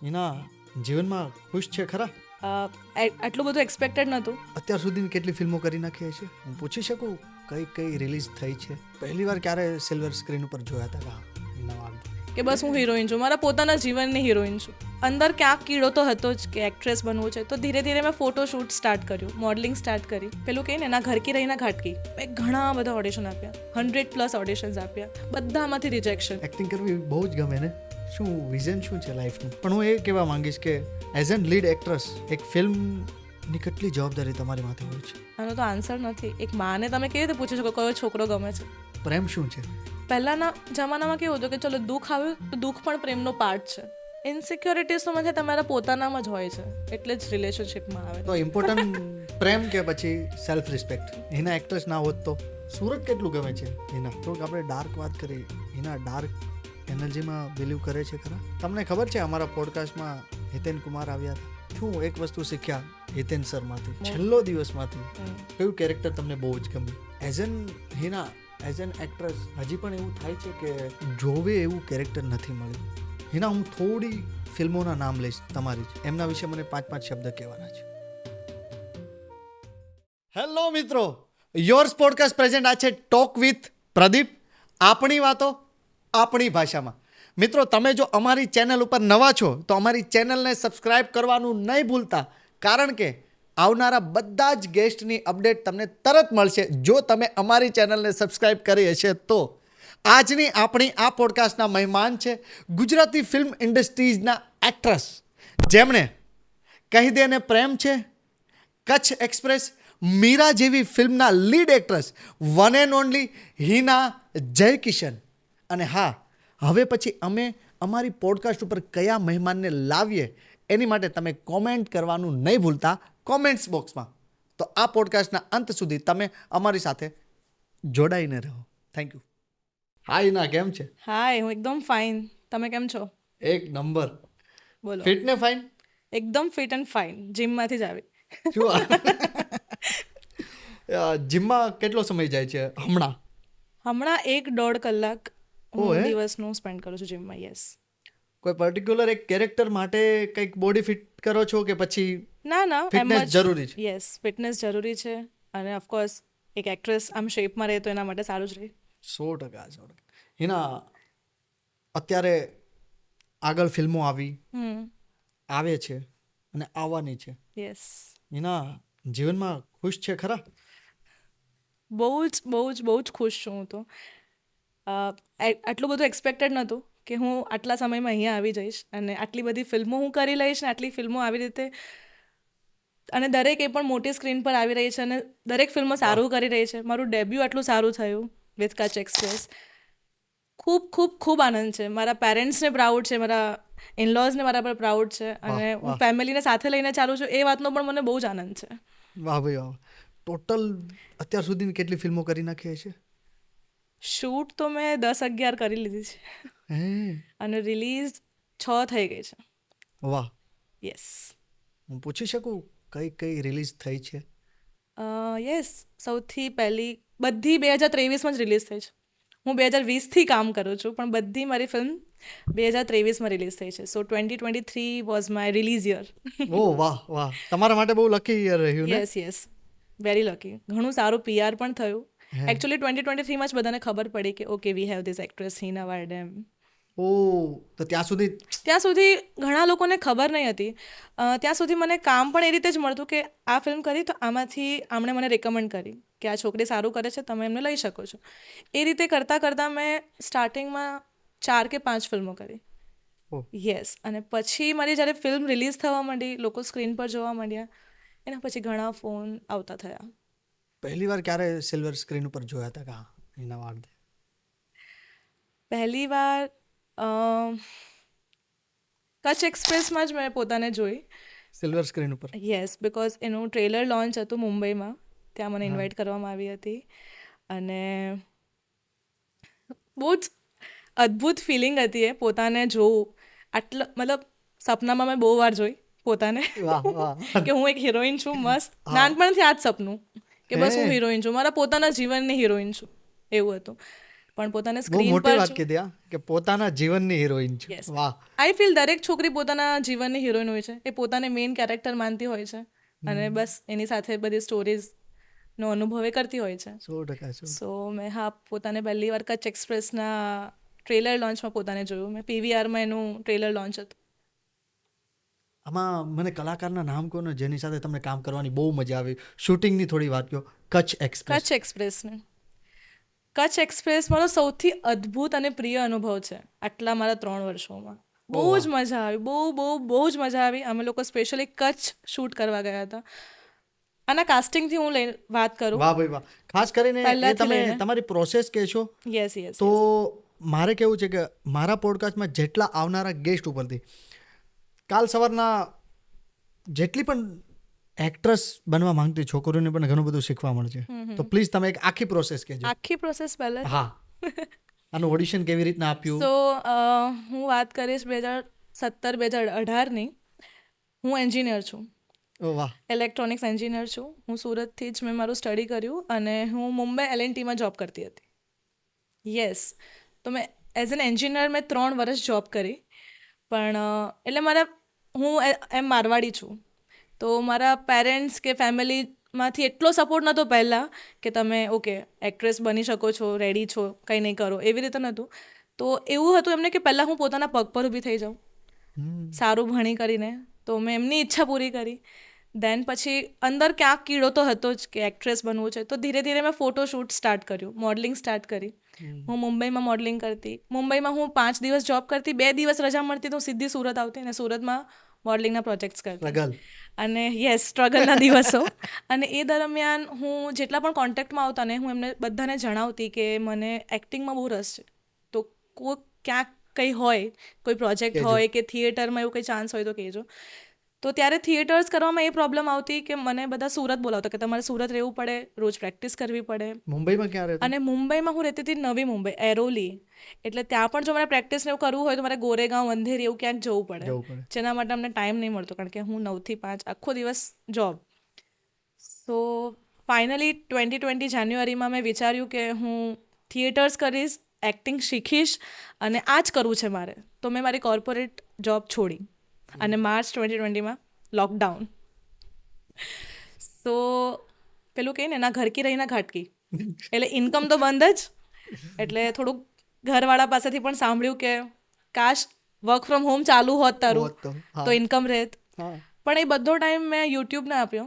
એના જીવનમાં ખુશ છે ખરા? આટલું બધું એક્સપેક્ટેડ નહોતું. અત્યાર સુધી કેટલી ફિલ્મો કરી નાખી છે? હું પૂછી શકું કઈ કઈ રિલીઝ થઈ છે? પહેલી વાર ક્યારે સિલ્વર સ્ક્રીન ઉપર જોયા હતા નવા? કે બસ હું હિરોઈન છું, મારા પોતાના જીવનની હિરોઈન છું. અંદર ક્યાંક કીડો તો હતો જ કે એક્ટ્રેસ બનવું છે. તો ધીરે ધીરે મેં ફોટોશૂટ સ્ટાર્ટ કર્યું, મોડલિંગ સ્ટાર્ટ કરી. પેલું કહે ને ના ઘર કી રહી ના ઘાટ કી. મેં ઘણા બધા ઓડિશન આપ્યા, 100+ ઓડિશન્સ આપ્યા, બધામાંથી રિજેક્શન. એક્ટિંગ કરવી બહુ જ ગમે ને? શું વિઝન શું છે લાઈફનું? પણ હું એ કહેવા માંગીશ કે એઝ એન લીડ એક્ટ્રેસ એક ફિલ્મની કેટલી જવાબદારી તમારી માથે હોય છે? આનો તો આન્સર નથી. એક માને તમે કેવી રીતે પૂછી શકો કયો છોકરો ગમે છે? પ્રેમ શું છે? પહેલાના જમાનામાં કેવું હતું કે ચલો દુઃખ આવ્યું તો દુઃખ પણ પ્રેમનો પાર્ટ છે. ઇનસિક્યોરિટીઝ તો મને તમારા પોતાનામાં જ હોય છે, એટલે જ રિલેશનશિપમાં આવે. તો ઇમ્પોર્ટન્ટ પ્રેમ કે પછી સેલ્ફ રિસ્પેક્ટ? એના એક્ટ્રેસ ના હોત તો સુરત કેટલું ગમે છે એના? થોડુંક આપણે ડાર્ક વાત કરીએ. એના ડાર્ક એનર્જીમાં બિલીવ કરે છે ખરા? તમને ખબર છે અમારા પોડકાસ્ટમાં હિતેન કુમાર આવ્યા હતા. શું એક વસ્તુ શીખ્યા હિતેન સરમાંથી, છેલ્લો દિવસમાંથી? કયું કેરેક્ટર તમને બહુ જ ગમ્યું? એઝ એન એક્ટ્રેસ હજી પણ એવું થાય છે કે જોવે એવું કેરેક્ટર નથી મળ્યું. હું થોડી ફિલ્મોના નામ લઈશ તમારી જ, એમના વિશે મને 5 શબ્દ કહેવાના છે. હેલો મિત્રો, યોર્સ પોડકાસ્ટ પ્રેઝન્ટ આ છે ટોક વિથ પ્રદીપ. આપણી વાતો આપણી ભાષામાં. મિત્રો, તમે જો અમારી ચેનલ ઉપર નવા છો તો અમારી ચેનલને સબસ્ક્રાઇબ કરવાનું નહીં ભૂલતા, કારણ કે આવનારા બધા જ ગેસ્ટની અપડેટ તમને તરત મળશે જો તમે અમારી ચેનલને સબસ્ક્રાઇબ કરી હશે તો. આજની આપણી આ પોડકાસ્ટના મહેમાન છે ગુજરાતી ફિલ્મ ઇન્ડસ્ટ્રીઝના એક્ટ્રેસ, જેમણે કહી દે ને પ્રેમ છે, કચ્છ એક્સપ્રેસ, મીરા જેવી ફિલ્મના lead actress, one and only Hina Jaykishan. અને હા, હવે પછી અમે અમારી પોડકાસ્ટ ઉપર કયા મહેમાનને લાવીએ એની માટે તમે કોમેન્ટ કરવાનું નહીં ભૂલતા કોમેન્ટ્સ બોક્સમાં. તો આ પોડકાસ્ટના અંત સુધી તમે અમારી સાથે જોડાઈને રહો. Thank you. હાય ના, કેમ છે? હાય, હું એકદમ ફાઇન. તમે કેમ છો? એક નંબર. બોલો. ફિટ ને ફાઇન? એકદમ ફિટ એન્ડ ફાઇન. જીમમાંથી જ આવી. શું જીમમાં કેટલો સમય જાય છે હમણાં? 1.5 કલાક ઓહ, હું હે? દિવસનું સ્પેન્ડ કરું છું જીમમાં. યસ. કોઈ પર્ટિક્યુલર એક કેરેક્ટર માટે કંઈક બોડી ફિટ કરો છો કે પછી ના ફિટનેસ જરૂરી છે? યસ, ફિટનેસ જરૂરી છે. અને ઓફકોર્સ એક એક્ટ્રેસ આમ શેપમાં રહે તો એના માટે સારું જ રહે. 100%. એના અત્યારે આગળ ફિલ્મો આવે છે અને આવવાની છે. યસ. એના જીવનમાં ખુશ છે ખરા? બહુ જ ખુશ છું હું તો. આટલું બધું એક્સપેક્ટેડ નહોતું કે હું આટલા સમયમાં અહીંયા આવી જઈશ અને આટલી બધી ફિલ્મો હું કરી લઈશ ને આટલી ફિલ્મો આવી રીતે, અને દરેક એ પણ મોટી સ્ક્રીન પર આવી રહી છે અને દરેક ફિલ્મો સારું કરી રહી છે. મારું ડેબ્યુ આટલું સારું થયું વિથ કચ્છ એક્સપ્રેસ. ખૂબ આનંદ છે. મારા પેરેન્ટ્સને પ્રાઉડ છે, મારા ઇનલોઝને મારા પર પ્રાઉડ છે, અને હું ફેમિલીને સાથે લઈને ચાલું છું એ વાતનો પણ મને બહુ જ આનંદ છે. વાહ ભાઈ વાહ. ટોટલ અત્યાર સુધીની કેટલી ફિલ્મો કરી નાખી છે? શૂટ તો મેં 10-11 કરી લીધી છે અને રિલીઝ 6 થઈ ગઈ છે. વાહ. યસ. હું પૂછી શકું કઈ કઈ રિલીઝ થઈ છે? યસ, સૌથી પહેલી બધી 2023માં જ રિલીઝ થઈ છે. હું 2020થી કામ કરું છું પણ બધી મારી ફિલ્મ 2023માં રિલીઝ થઈ છે. સો 2023 વોઝ માય રિલીઝ યર. ઓ વાહ વાહ, તમારા માટે બહુ લકી યર રહ્યું ને? Yes, very lucky. ઘણું સારું PR પણ થયું. એકચ્યુઅલી 2023માં જ બધાને ખબર પડી કે okay we have this actress Hina વાર્ડેમ. ઓ, તો ત્યાં સુધી ઘણા લોકોને ખબર નહીં હતી. ત્યાં સુધી મને કામ પણ એ રીતે જ મળતું કે આ ફિલ્મ કરી તો આમાંથી આમણે મને રેકમેન્ડ કરી કે આ છોકરી સારું કરે છે, તમે એમને લઈ શકો છો. એ રીતે કરતાં મેં સ્ટાર્ટિંગમાં 4 કે 5 ફિલ્મો કરી. યસ. અને પછી મારી જ્યારે ફિલ્મ રિલીઝ થવા માંડી, લોકો સ્ક્રીન પર જોવા માંડ્યા, એના પછી ઘણા ફોન આવતા થયા. પહેલી વાર ક્યારે સિલ્વર સ્ક્રીન ઉપર જોયા હતા એના વાર્ડે? પહેલી વાર કચ્છ એક્સપ્રેસમાં જ મેં પોતાને જોઈ સિલ્વર સ્ક્રીન ઉપર. યસ, બિકોઝ એનું ટ્રેલર લોન્ચ હતું મુંબઈમાં, ત્યાં મને ઇન્વાઇટ કરવામાં આવી હતી અને બહુ જ અદ્ભુત ફિલિંગ હતી એ પોતાને જોવું. મતલબ સપનામાં મેં બહુ વાર જોઈ પોતાને કે હું એક હિરોઈન છું. મસ્ત નાનપણથી આ જ સપનું કે બસ હું હિરોઈન છું, મારા પોતાના જીવનની હિરોઈન છું, એવું હતું. પણ પોતાને બહુ સ્ક્રીન મોટી પર વાત કીધી હા કે પોતાના જીવનની હિરોઈન છે. Yes. વાહ. આઈ ફીલ દરેક છોકરી પોતાના જીવનની હિરોઈન હોય છે, એ પોતાને મેઇન કેરેક્ટર માનતી હોય છે અને બસ એની સાથે બધી સ્ટોરીઝનો અનુભવ એ કરતી હોય છે. 100%. સો મેં પોતાને પહેલી વાર કચ્છ એક્સપ્રેસના ટ્રેલર લોન્ચમાં પોતાને જોયું. મેં પીવીઆરમાં એનું ટ્રેલર લોન્ચ હતું. આમાં મને કલાકારના નામ કહો ને જેની સાથે તમને કામ કરવાની બહુ મજા આવી. શૂટિંગની થોડી વાત કહો. કચ્છ એક્સપ્રેસ. કચ્છ એક્સપ્રેસને કચ્છ એક્સપ્રેસ મારો સૌથી અદ્ભુત અને પ્રિય અનુભવ છે આટલા મારા 3 વર્ષોમાં. બહુ જ મજા આવી, બહુ જ મજા આવી. અમે લોકો સ્પેશિયલી કચ્છ શૂટ કરવા ગયા હતા. આના કાસ્ટિંગથી હું વાત કરું. વાહ ભાઈ વાહ. ખાસ કરીને એ પહેલાથી તમે લઈને. તમારી પ્રોસેસ કહેશો યસ યસ તો મારે કેવું છે કે મારા પોડકાસ્ટમાં જેટલા આવનારા ગેસ્ટ ઉપરથી કાલ સવારના જેટલી પણ એક્ટ્રેસ બનવા માંગતી છોકરીઓને પણ ઘણું બધું શીખવા મળશે. તો પ્લીઝ તમે એક આખી પ્રોસેસ કહેજો. આખી પ્રોસેસ પહેલાં હા. આનું ઓડિશન કેવી રીતના આપ્યું? સો હું વાત કરીશ 2017-2018ની. હું એન્જિનિયર છું, ઓ વાહ. ઇલેક્ટ્રોનિક્સ એન્જિનિયર છું. હું સુરતથી જ મેં મારું સ્ટડી કર્યું અને હું મુંબઈ L&Tમાં જોબ કરતી હતી. યસ, તો મેં એઝ એન એન્જિનિયર મેં 3 વર્ષ જોબ કરી. પણ એટલે હું એમ મારવાડી છું, તો મારા પેરેન્ટ્સ કે ફેમિલીમાંથી એટલો સપોર્ટ નહોતો પહેલાં કે તમે ઓકે એક્ટ્રેસ બની શકો છો, રેડી છો, કંઈ નહીં કરો, એવી રીતે નહોતું. તો એવું હતું એમને કે પહેલાં હું પોતાના પગ પર ઊભી થઈ જાઉં સારું ભણી કરીને. તો મેં એમની ઈચ્છા પૂરી કરી. દેન પછી અંદર ક્યાંક કીડો તો હતો જ કે એક્ટ્રેસ બનવું છે, તો ધીરે ધીરે મેં ફોટોશૂટ સ્ટાર્ટ કર્યું, મોડલિંગ સ્ટાર્ટ કરી. હું મુંબઈમાં મોડલિંગ કરતી. મુંબઈમાં હું 5 દિવસ જોબ કરતી, 2 દિવસ રજા મળતી તો સીધી સુરત આવતી અને સુરતમાં મોડલિંગના પ્રોજેક્ટ્સ કરતી. સ્ટ્રગલ. અને યસ, સ્ટ્રગલના દિવસો. અને એ દરમિયાન હું જેટલા પણ કોન્ટેક્ટમાં આવતા ને હું એમને બધાને જણાવતી કે મને એક્ટિંગમાં બહુ રસ છે, તો ક્યાંક કંઈ હોય, કોઈ પ્રોજેક્ટ હોય કે થિયેટરમાં એવું કંઈ ચાન્સ હોય તો કહેજો. તો ત્યારે થિયેટર્સ કરવામાં એ પ્રોબ્લેમ આવતી કે મને બધા સુરત બોલાવતા કે તમારે સુરત રહેવું પડે, રોજ પ્રેક્ટિસ કરવી પડે. મુંબઈમાં ક્યાં રહેતા? અને મુંબઈમાં હું રહેતી હતી નવી મુંબઈ, એરોલી. એટલે ત્યાં પણ જો મારે પ્રેક્ટિસ ને એવું કરવું હોય તો મારે ગોરેગાંવ, અંધેરી એવું ક્યાંક જવું પડે, જેના માટે અમને ટાઈમ નહીં મળતો કારણ કે હું 9 થી 5 આખો દિવસ જોબ. સો ફાઇનલી 2020 જાન્યુઆરીમાં મેં વિચાર્યું કે હું થિયેટર્સ કરીશ, એક્ટિંગ શીખીશ અને આ જ કરવું છે મારે. તો મેં મારી કોર્પોરેટ જોબ છોડી અને માર્ચ 2020માં લોકડાઉન. સો પેલું કહે ને ના ઘર કી રહી ના ઘાટ કી, એટલે ઇન્કમ તો બંધ જ. એટલે થોડુંક ઘરવાળા પાસેથી પણ સાંભળ્યું કે કાશ વર્ક ફ્રોમ હોમ ચાલુ હોત તારું તો ઇન્કમ રહેત. પણ એ બધો ટાઈમ મેં યુટ્યુબને આપ્યો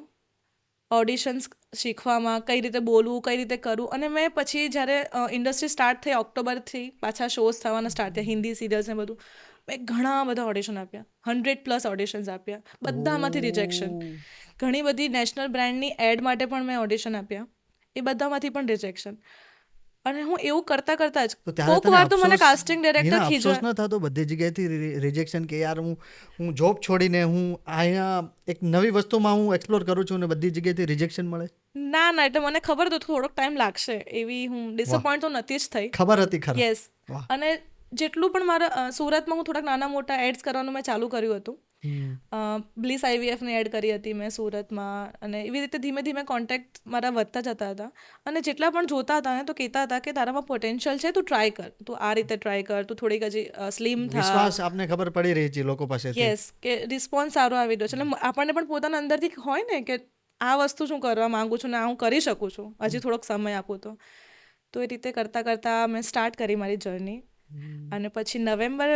ઓડિશન્સ શીખવામાં, કઈ રીતે બોલવું, કઈ રીતે કરવું. અને મેં પછી જ્યારે ઇન્ડસ્ટ્રી સ્ટાર્ટ થઈ ઓક્ટોબરથી પાછા શોઝ થવાના સ્ટાર્ટ થયા, હિન્દી સિરિયલ્સ ને બધું, મેં ઘણા બધા ઓડિશન આપ્યા, 100+ ઓડિશન્સ આપ્યા, બધામાંથી રિજેક્શન. ઘણી બધી નેશનલ બ્રાન્ડની એડ માટે પણ મેં ઓડિશન આપ્યા, એ બધામાંથી પણ રિજેક્શન. અને હું એવું કરતાં કરતાં જ કોક વાર તો મને કાસ્ટિંગ ડાયરેક્ટર અફસોસ ન થતો બધી જગ્યાએથી રિજેક્શન કે યાર હું જોબ છોડીને હું અહીંયા એક નવી વસ્તુમાં હું એક્સપ્લોર કરું છું ને બધી જગ્યાએથી રિજેક્શન મળે? ના એટલે મને ખબર હતું થોડોક ટાઈમ લાગશે, એવી હું ડિસઅપોઇન્ટ તો નથી જ થઈ. ખબર હતી ખરા? યસ. અને જેટલું પણ મારા સુરતમાં હું થોડાક નાના મોટા એડ્સ કરવાનું મેં ચાલુ કર્યું હતું. બ્લિસ IVFની એડ કરી હતી મેં સુરતમાં, અને એવી રીતે ધીમે ધીમે કોન્ટેક્ટ મારા વધતા જતા હતા. અને જેટલા પણ જોતા હતા ને તો કહેતા હતા કે તારામાં પોટેન્શિયલ છે, તું ટ્રાય કર, તું આ રીતે ટ્રાય કર, તું થોડીક હજી સ્લિમ થા. વિશ્વાસ આપને ખબર પડી રહી છે લોકો પાસેથી. યસ, કે રિસ્પોન્સ સારો આવી રહ્યો છે. એટલે આપણને પણ પોતાના અંદરથી હોય ને કે આ વસ્તુ શું કરવા માંગુ છું ને આ હું કરી શકું છું, હજી થોડોક સમય આપું તો. તો એ રીતે કરતાં કરતાં મેં સ્ટાર્ટ કરી મારી જર્ની. અને પછી નવેમ્બર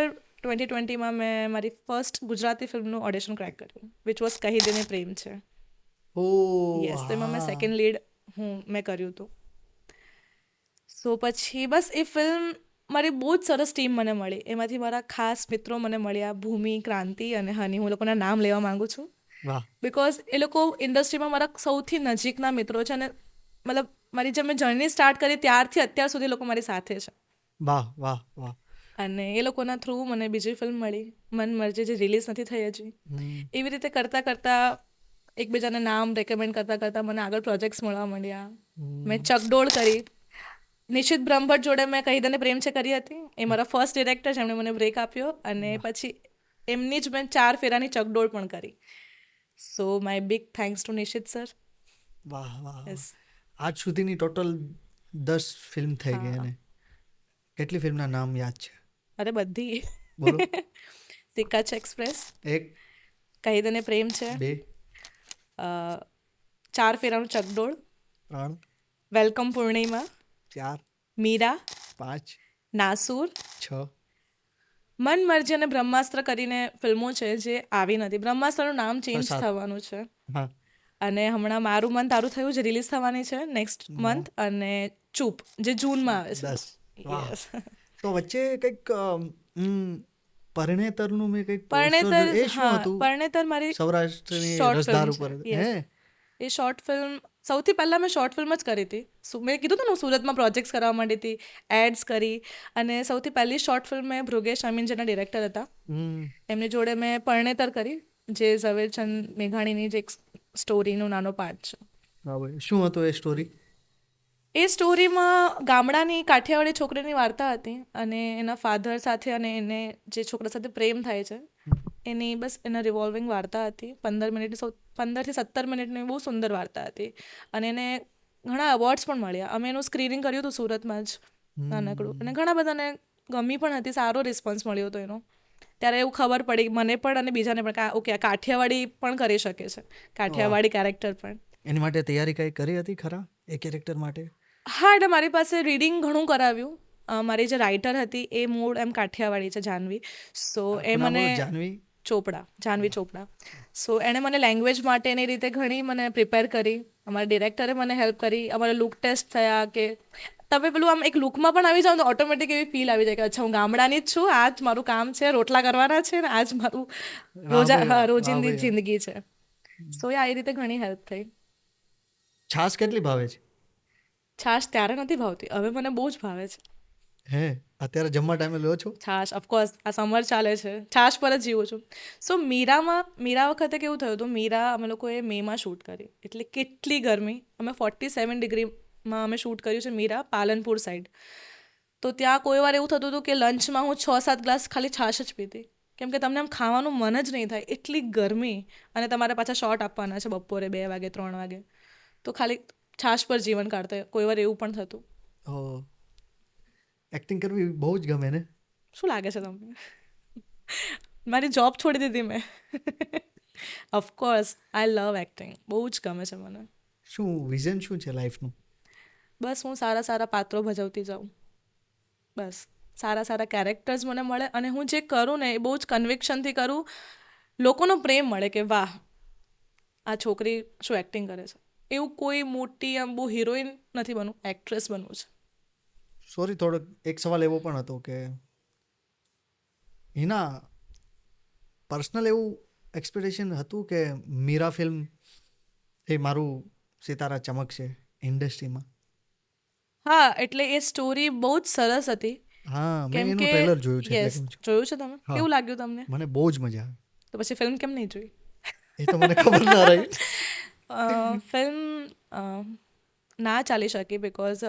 2020માં મેં મારી ફર્સ્ટ ગુજરાતી ફિલ્મનું ઓડિશન ક્રેક કર્યું, વિચ વોઝ કહી દેને પ્રેમ છે. યસ, તો એમાં મેં સેકન્ડ લીડ મેં કર્યું હતું. સો પછી બસ એ ફિલ્મ મારી બહુ જ સરસ ટીમ મને મળી. એમાંથી મારા ખાસ મિત્રો મને મળ્યા, ભૂમિ, ક્રાંતિ અને હની. હું લોકોના નામ લેવા માંગુ છું બિકોઝ એ લોકો ઇન્ડસ્ટ્રીમાં મારા સૌથી નજીકના મિત્રો છે. અને મતલબ મારી જે મેં જર્ની સ્ટાર્ટ કરી ત્યારથી અત્યાર સુધી લોકો મારી સાથે છે. વાહ વાહ વાહ. અને એ લોકોના થ્રુ મને બીજી ફિલ્મ મળી, મન મરજી, જે રિલીઝ નથી થઈ હજી. એવી રીતે કરતાં કરતાં એકબીજાને નામ રેકમેન્ડ કરતાં કરતાં મને આગળ પ્રોજેક્ટ્સ મળવા માંડ્યા. મેં ચકડોળ કરી, નિશિત બ્રહ્મભટ્ટ જોડે મેં કહી દેને પ્રેમ છે કરી હતી. એ મારા ફર્સ્ટ ડિરેક્ટર છે, એમણે મને બ્રેક આપ્યો. અને પછી એમની જ મેં 4 ફેરાની ચકડોળ પણ કરી. સો my big thanks to Nishit sir. વાહ વાહ. આજ સુધીની ટોટલ 10 ફિલ્મ થઈ ગઈ એને. કેટલી ફિલ્મના નામ યાદ છે? અરે બધી. બોલો. ધી કચ્છ એક્સપ્રેસ, 1, કહી દને પ્રેમ છે, 2, અ, ચાર ફેરાનું ચકડોળ, 3, વેલકમ પૂર્ણિમા, 4, મીરા, 5, નાસુર, 6. મન મરજી અને બ્રહ્માસ્ત્ર કરીને ફિલ્મો છે જે આવી નથી. બ્રહ્માસ્ત્રનું નામ ચેન્જ 7. થવાનું છે હા. અને હમણાં મારું મન તારું થયું જે રિલીઝ થવાની છે નેક્સ્ટ મંથ, અને ચૂપ જે જૂનમાં આવે છે. 10. વાહ. Yes. તો વચ્ચે કંઈક પરણેતરનું મેં કંઈક પોસ્ટર પરણેતર, જોયું. એ શું હા, હતું? પરણેતર મારી સૌરાષ્ટ્રની શોર્ટ રસધાર ફિલ્મ ઉપર છે. હે? યસ, એ શોર્ટ ફિલ્મ સૌથી પહેલાં મેં શોર્ટ ફિલ્મ જ કરી હતી. મેં કીધું હતું ને હું સુરતમાં પ્રોજેક્ટ્સ કરવા માંડી હતી, એડ્સ કરી, અને સૌથી પહેલી શોર્ટ ફિલ્મ મેં ભૃગેશ અમીન જેના ડિરેક્ટર હતા હમ. એમની જોડે મેં પરણેતર કરી, જે ઝવેરચંદ મેઘાણીની જે એક સ્ટોરીનો નાનો પાર્ટ છે. હા ભાઈ, શું હતું એ સ્ટોરી? એ સ્ટોરીમાં ગામડાની કાઠિયાવાડી છોકરીની વાર્તા હતી અને એના ફાધર સાથે અને એને જે છોકરા સાથે પ્રેમ થાય છે એની બસ એના રિવોલ્વિંગ વાર્તા હતી. 15થી 17 મિનિટની બહુ સુંદર વાર્તા હતી અને એને ઘણા અવોર્ડ્સ પણ મળ્યા. અમે એનું સ્ક્રીનિંગ કર્યું હતું સુરતમાં જ, નાનકડું, અને ઘણા બધાને ગમી પણ હતી, સારો રિસ્પોન્સ મળ્યો હતો એનો. ત્યારે એવું ખબર પડી મને પણ અને બીજાને પણ કે ઓકે આ કાઠિયાવાડી પણ કરી શકે છે, કાઠિયાવાડી કેરેક્ટર પણ. એની માટે તૈયારી કંઈ કરી હતી ખરા એ કેરેક્ટર માટે? હા, એટલે મારી પાસે રીડિંગ ઘણું કરાવ્યું. મારી જે રાઇટર હતી એ મૂળ એમ કાઠિયાવાડી છે, જાહ્નવી. સો એ આખું નામ મને બોલો. જાહ્નવી ચોપડા, જાહ્નવી ચોપડા. સો એણે મને લેંગ્વેજ માટેની રીતે ઘણી મને પ્રિપેર કરી. અમારા ડિરેક્ટરે મને હેલ્પ કરી. અમારા લુક ટેસ્ટ થયા કે તમે પેલું આમ એક લુકમાં પણ આવી જાઓ તો ઓટોમેટિક એવી ફીલ આવી જાય કે અચ્છા હું ગામડાની જ છું, આ જ મારું કામ છે, રોટલા કરવાના છે ને આ જ મારું રોજિંદી જિંદગી છે. સો એ રીતે ઘણી હેલ્પ થઈ. છાશ કેટલી ભાવે છે? છાશ ત્યારે નથી ભાવતી, હવે મને બહુ જ ભાવે છે હે? અત્યારે જમવા ટાઈમે લો છો? છાશ. ઓફકોર્સ આ સમર ચાલે છે, છાશ પર જ જીવું છું. સો મીરા વખતે કેવું થયું હતું, મીરા અમે લોકોએ મેમાં શૂટ કરી, એટલે કેટલી ગરમી. અમે 47 ડિગ્રીમાં અમે શૂટ કર્યું છે મીરા, પાલનપુર સાઈડ. તો ત્યાં કોઈ વાર એવું થતું હતું કે લંચમાં હું 6-7 ગ્લાસ ખાલી છાશ જ પીતી, કેમ કે તમને આમ ખાવાનું મન જ નહીં થાય, એટલી ગરમી, અને તમારે પાછા શોટ આપવાના છે બપોરે 2 વાગે 3 વાગે, તો ખાલી છાશ પર જીવન કાઢતા. કોઈ વાર એવું પણ થતું. એક્ટિંગ કરવી બહુ જ ગમે ને? શું લાગે છે તમને? મારી જોબ છોડી દીધી મેં. ઓફકોર્સ આઈ લવ એક્ટિંગ, બહુ જ ગમે છે મને. શું વિઝન શું છે લાઈફનું? બસ હું સારા સારા પાત્રો ભજવતી જાઉં, બસ સારા સારા કેરેક્ટર્સ મને મળે અને હું જે કરું ને એ બહુ જ કન્વિક્શનથી કરું. લોકોનો પ્રેમ મળે કે વાહ આ છોકરી શું એક્ટિંગ કરે છે. એવું કોઈ મોટી આમ બહુ હિરોઈન નથી બનવું, એક્ટ્રેસ બનવું છે. સોરી, થોડોક એક સવાલ એવો પણ હતો કે એના પર્સનલ એવું એક્સપેક્ટેશન હતું કે મીરા ફિલ્મ એ મારું સિતારા ચમકશે ઇન્ડસ્ટ્રીમાં? હા, એટલે એ સ્ટોરી બહુ જ સરસ હતી. હા, મેં કેમ એનું કે ટ્રેલર જોયું છે. યસ, જોયું છે તમે? હા. કેવું લાગ્યું તમને? મને બહુ જ મજા આવે. તો પછી ફિલ્મ કેમ નહીં જોઈ? એ તો મને ખબર ના રહી. ફિલ્મ ના ચાલી શકી બિકોઝ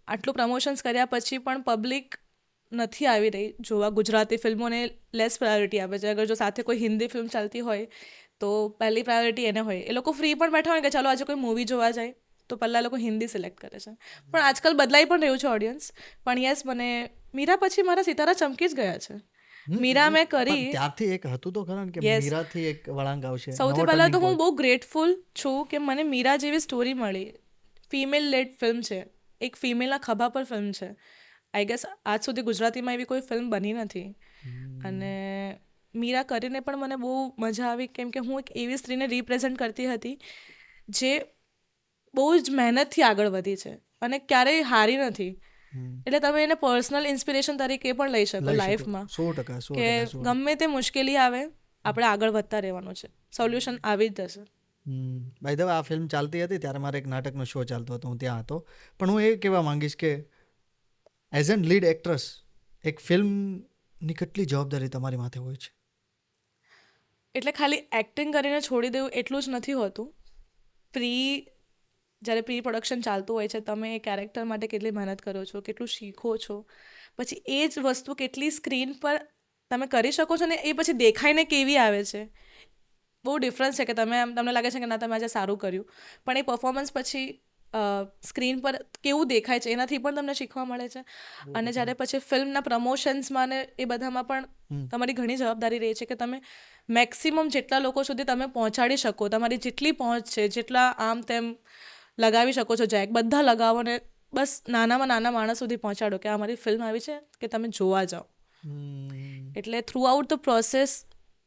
આટલું પ્રમોશન્સ કર્યા પછી પણ પબ્લિક નથી આવી રહી જોવા. ગુજરાતી ફિલ્મોને લેસ પ્રાયોરિટી આપે છે. અગર જો સાથે કોઈ હિન્દી ફિલ્મ ચાલતી હોય તો પહેલી પ્રાયોરિટી એને હોય. એ લોકો ફ્રી પણ બેઠા હોય કે ચાલો આજે કોઈ મૂવી જોવા જાય તો પહેલાં લોકો હિન્દી સિલેક્ટ કરે છે. પણ આજકાલ બદલાઈ પણ રહ્યું છે ઓડિયન્સ. પણ યસ, મને મીરા પછી મારા સિતારા ચમકી જ ગયા છે. મીરા મેં કરી, પણ ત્યારથી એક હતું તો ખરા ને કે Yes. મીરાથી એક વળાંક આવશે. સૌથી નવો પહેલાં તો turning હું point. બહુ ગ્રેટફુલ છું કે મને મીરા જેવી સ્ટોરી મળી. ફિમેલ લેડ ફિલ્મ છે, એક ફિમેલના ખભા પર ફિલ્મ છે. આઈ ગેસ આજ સુધી ગુજરાતીમાં એવી કોઈ ફિલ્મ બની નથી. અને મીરા કરીને પણ મને બહુ મજા આવી, કેમ કે હું એક એવી સ્ત્રીને રિપ્રેઝેન્ટ કરતી હતી જે બહુ જ મહેનતથી આગળ વધી છે અને ક્યારેય હારી નથી. એટલે તમે એને પર્સનલ ઇન્સ્પિરેશન તરીકે પણ લઈ શકો લાઈફમાં, 100%. કે ગમે તે મુશ્કેલી આવે આપણે આગળ વધતા રહેવાનું છે, સોલ્યુશન આવી જ જશે. બાય ધ વે, આ ફિલ્મ ચાલતી હતી ત્યારે મારે એક નાટકનો શો ચાલતો હતો, હું ત્યાં હતો. પણ હું એ કહેવા માંગીશ કે એઝ એન લીડ એક્ટ્રેસ એક ફિલ્મની કેટલી જવાબદારી તમારી માથે હોય છે? એટલે ખાલી એક્ટિંગ કરીને છોડી દેવું એટલું જ નથી હોતું. જ્યારે પ્રી પ્રોડક્શન ચાલતું હોય છે, તમે એ કેરેક્ટર માટે કેટલી મહેનત કરો છો, કેટલું શીખો છો, પછી એ જ વસ્તુ કેટલી સ્ક્રીન પર તમે કરી શકો છો ને એ પછી દેખાઈને કેવી આવે છે, બહુ ડિફરન્સ છે. કે તમને લાગે છે કે ના તમે આજે સારું કર્યું, પણ એ પરફોર્મન્સ પછી સ્ક્રીન પર કેવું દેખાય છે એનાથી પણ તમને શીખવા મળે છે. અને જ્યારે પછી ફિલ્મના પ્રમોશન્સમાં ને એ બધામાં પણ તમારી ઘણી જવાબદારી રહે છે કે તમે મેક્સિમમ જેટલા લોકો સુધી તમે પહોંચાડી શકો, તમારી જેટલી પહોંચ છે, જેટલા આમ તેમ લગાવી શકો છો જેક, બધા લગાવો ને બસ નાનામાં નાના માણસ સુધી પહોંચાડો કે આ મારી ફિલ્મ આવી છે કે તમે જોવા જાઓ. એટલે થ્રુ આઉટ ધ પ્રોસેસ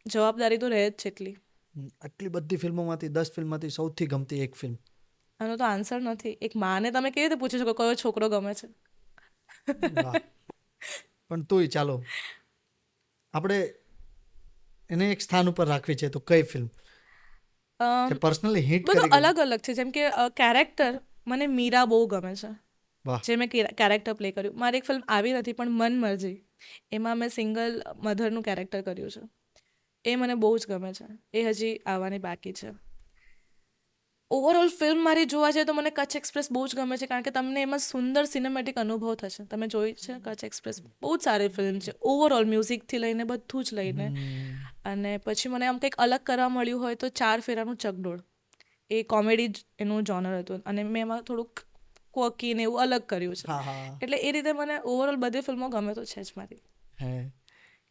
જવાબદારી તો રહે જ છે એટલી. આટલી બધી ફિલ્મોમાંથી 10 ફિલ્મમાંથી સૌથી ગમતી એક ફિલ્મ? આનો તો આન્સર નથી. એક માને તમે કેવી રીતે પૂછી શકો કયો છોકરો ગમે છે? વાહ. પણ તોય ચાલો આપણે એને એક સ્થાન ઉપર રાખવી છે તો કઈ ફિલ્મ અમ, જે પર્સનલી હિટ બધું કરી ગઈ? અલગ અલગ છે. જેમ કે કેરેક્ટર મને મીરા બહુ ગમે છે, વાહ. જે મેં કેરેક્ટર પ્લે કર્યું. મારી એક ફિલ્મ આવી નથી પણ મન મરજી, એમાં મેં સિંગલ મધરનું કેરેક્ટર કર્યું છે. એ મને બહુ જ ગમે છે. એ હજી આવવાની બાકી છે. ઓવરઓલ ફિલ્મ મારી જોવા જઈએ તો મને કચ્છ એક્સપ્રેસ બહુ જ ગમે છે, કારણ કે તમને એમાં સુંદર સિનેમેટિક અનુભવ થશે. તમે જોઈ છે કચ્છ એક્સપ્રેસ? બહુ જ સારી ફિલ્મ છે ઓવરઓલ, મ્યુઝિકથી લઈને બધું જ લઈને. અને પછી મને આમ કંઈક અલગ કરવા મળ્યું હોય તો 4 ફેરાનું ચકડોળ, એ કોમેડી એનું જોનર હતું અને મેં એમાં થોડુંક કોકી ને એવું અલગ કર્યું છે. હા હા. એટલે એ રીતે મને ઓવરઓલ બધી ફિલ્મો ગમે તો છે જ મારી. હે,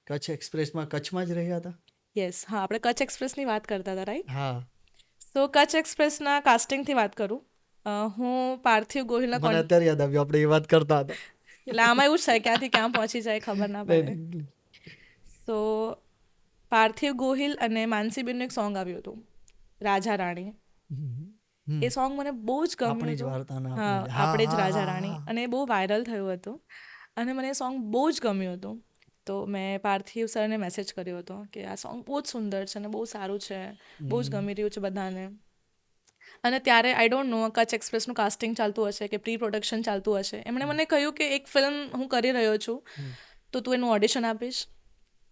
કચ્છ એક્સપ્રેસમાં કચ્છમાં જ રહ્યા હતા? યસ, હા, આપણે કચ્છ એક્સપ્રેસની વાત કરતા હતા, રાઈટ? હા. તો કચ્છ એક્સપ્રેસના કાસ્ટિંગથી વાત કરું. હું પાર્થિવ ગોહિલના મને અત્યારે યાદ આવ્યું આપણે એ વાત કરતા હતા. એટલે આમાં એવું જ થાય ક્યાંથી ક્યાં પહોંચી જાય ખબર ના પડે. નહીં. તો પાર્થિવ ગોહિલ અને માનસીબેનનું એક સોંગ આવ્યું હતું, રાજા રાણી. એ સોંગ મને બહુ જ ગમ્યું આપણી જ હતું. વાર્તાના હા, આપણે. આપણે જ હા, રાજા હા, રાણી. હા. અને એ બહુ વાયરલ થયું હતું અને મને એ સોંગ બહુ જ ગમ્યું હતું. તો મેં પાર્થિવ સરને મેસેજ કર્યો હતો કે આ સોંગ બહુ જ સુંદર છે અને બહુ સારું છે, બહુ જ ગમી રહ્યું છે બધાને. અને ત્યારે આઈ ડોન્ટ નો કચ્છ એક્સપ્રેસનું કાસ્ટિંગ ચાલતું હશે કે પ્રી પ્રોડક્શન ચાલતું હશે. એમણે મને કહ્યું કે એક ફિલ્મ હું કરી રહ્યો છું તો તું એનું ઓડિશન આપીશ?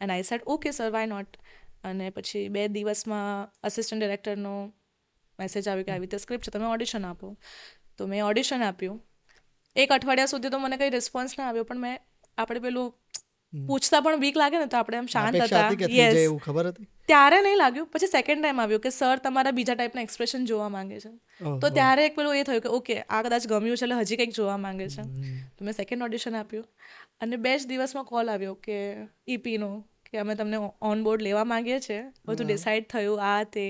And I said okay sir, why not. અને પછી 2 દિવસમાં અસિસ્ટન્ટ ડિરેક્ટરનો મેસેજ આવ્યો કે આવી રીતે સ્ક્રિપ્ટ છે, તમે ઓડિશન આપો. તો મેં ઓડિશન આપ્યું. 1 અઠવાડિયા સુધી તો મને કંઈ રિસ્પોન્સ ના આવ્યો, પણ આપણે પેલું પૂછતા પણ બીક લાગે ને, તો આપણે આમ શાંત અપેક્ષા હતા. હતી કે થઈ જાય એવું ખબર હતી? ત્યારે નહીં લાગ્યું. પછી સેકન્ડ ટાઈમ આવ્યું કે સર તમારા બીજા ટાઈપના એક્સપ્રેશન જોવા માંગે છે. તો ત્યારે એક પેલું એ થયું કે ઓકે, આ કદાચ ગમ્યું છે એટલે હજી કંઈક જોવા માંગે છે. તો મેં સેકન્ડ ઓડિશન આપ્યું અને 2 જ દિવસમાં કોલ આવ્યો કે ઈપીનો કે અમે તમને ઓન બોર્ડ લેવા માંગીએ છીએ, બધું ડિસાઇડ થયું, આ તે.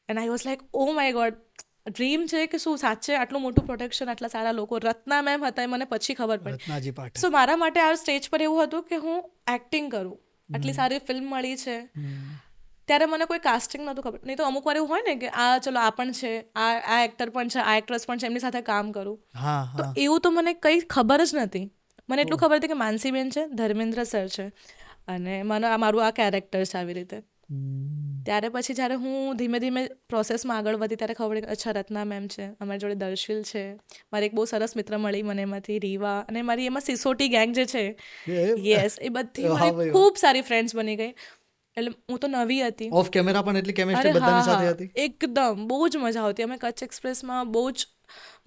And I was like oh my God, dream છે કે શું સાચે આટલું મોટું પ્રોડક્શન, આટલા સારા લોકો. રત્ના મેમ હતા, એ મને પછી ખબર પડી. રત્નાજી પાઠક. સો મારા માટે આ સ્ટેજ પર એવું હતું કે હું એક્ટિંગ કરું. આટલી સારી ફિલ્મ મળી છે ત્યારે મને કોઈ કાસ્ટિંગ નહોતું ખબર. નહીં તો અમુક વાર એવું હોય ને કે આ ચલો આ પણ છે, આ એક્ટર પણ છે, આ એક્ટ્રેસ પણ છે, એમની સાથે કામ કરું. હા તો હા. એવું તો મને કંઈ ખબર જ નથી. મને એટલું ખબર હતી કે માનસીબેન છે, ધર્મેન્દ્ર સર છે અને મારું આ કેરેક્ટર છે, આવી રીતે. ત્યારે પછી જ્યારે હું ધીમે ધીમે પ્રોસેસમાં આગળ વધી ત્યારે ખબર પડી કે અચ્છા, રત્ના મેમ છે, અમારી જોડે દર્શિલ છે, મારી એક બહુ સરસ મિત્ર મળી મને એમાંથી, રીવા, અને મારી એમાં સિસોટી ગેંગ જે છે, યસ, એ બધી વાહ મારી ભાઈ વાહ. ખૂબ સારી ફ્રેન્ડ્સ બની ગઈ. એટલે હું તો નવી હતી. ઓફ કેમેરા પણ એટલી અરે કેમિસ્ટ્રી હા બધાની સાથે હા, હતી? એકદમ બહુ જ મજા આવતી. અમે કચ્છ એક્સપ્રેસમાં બહુ જ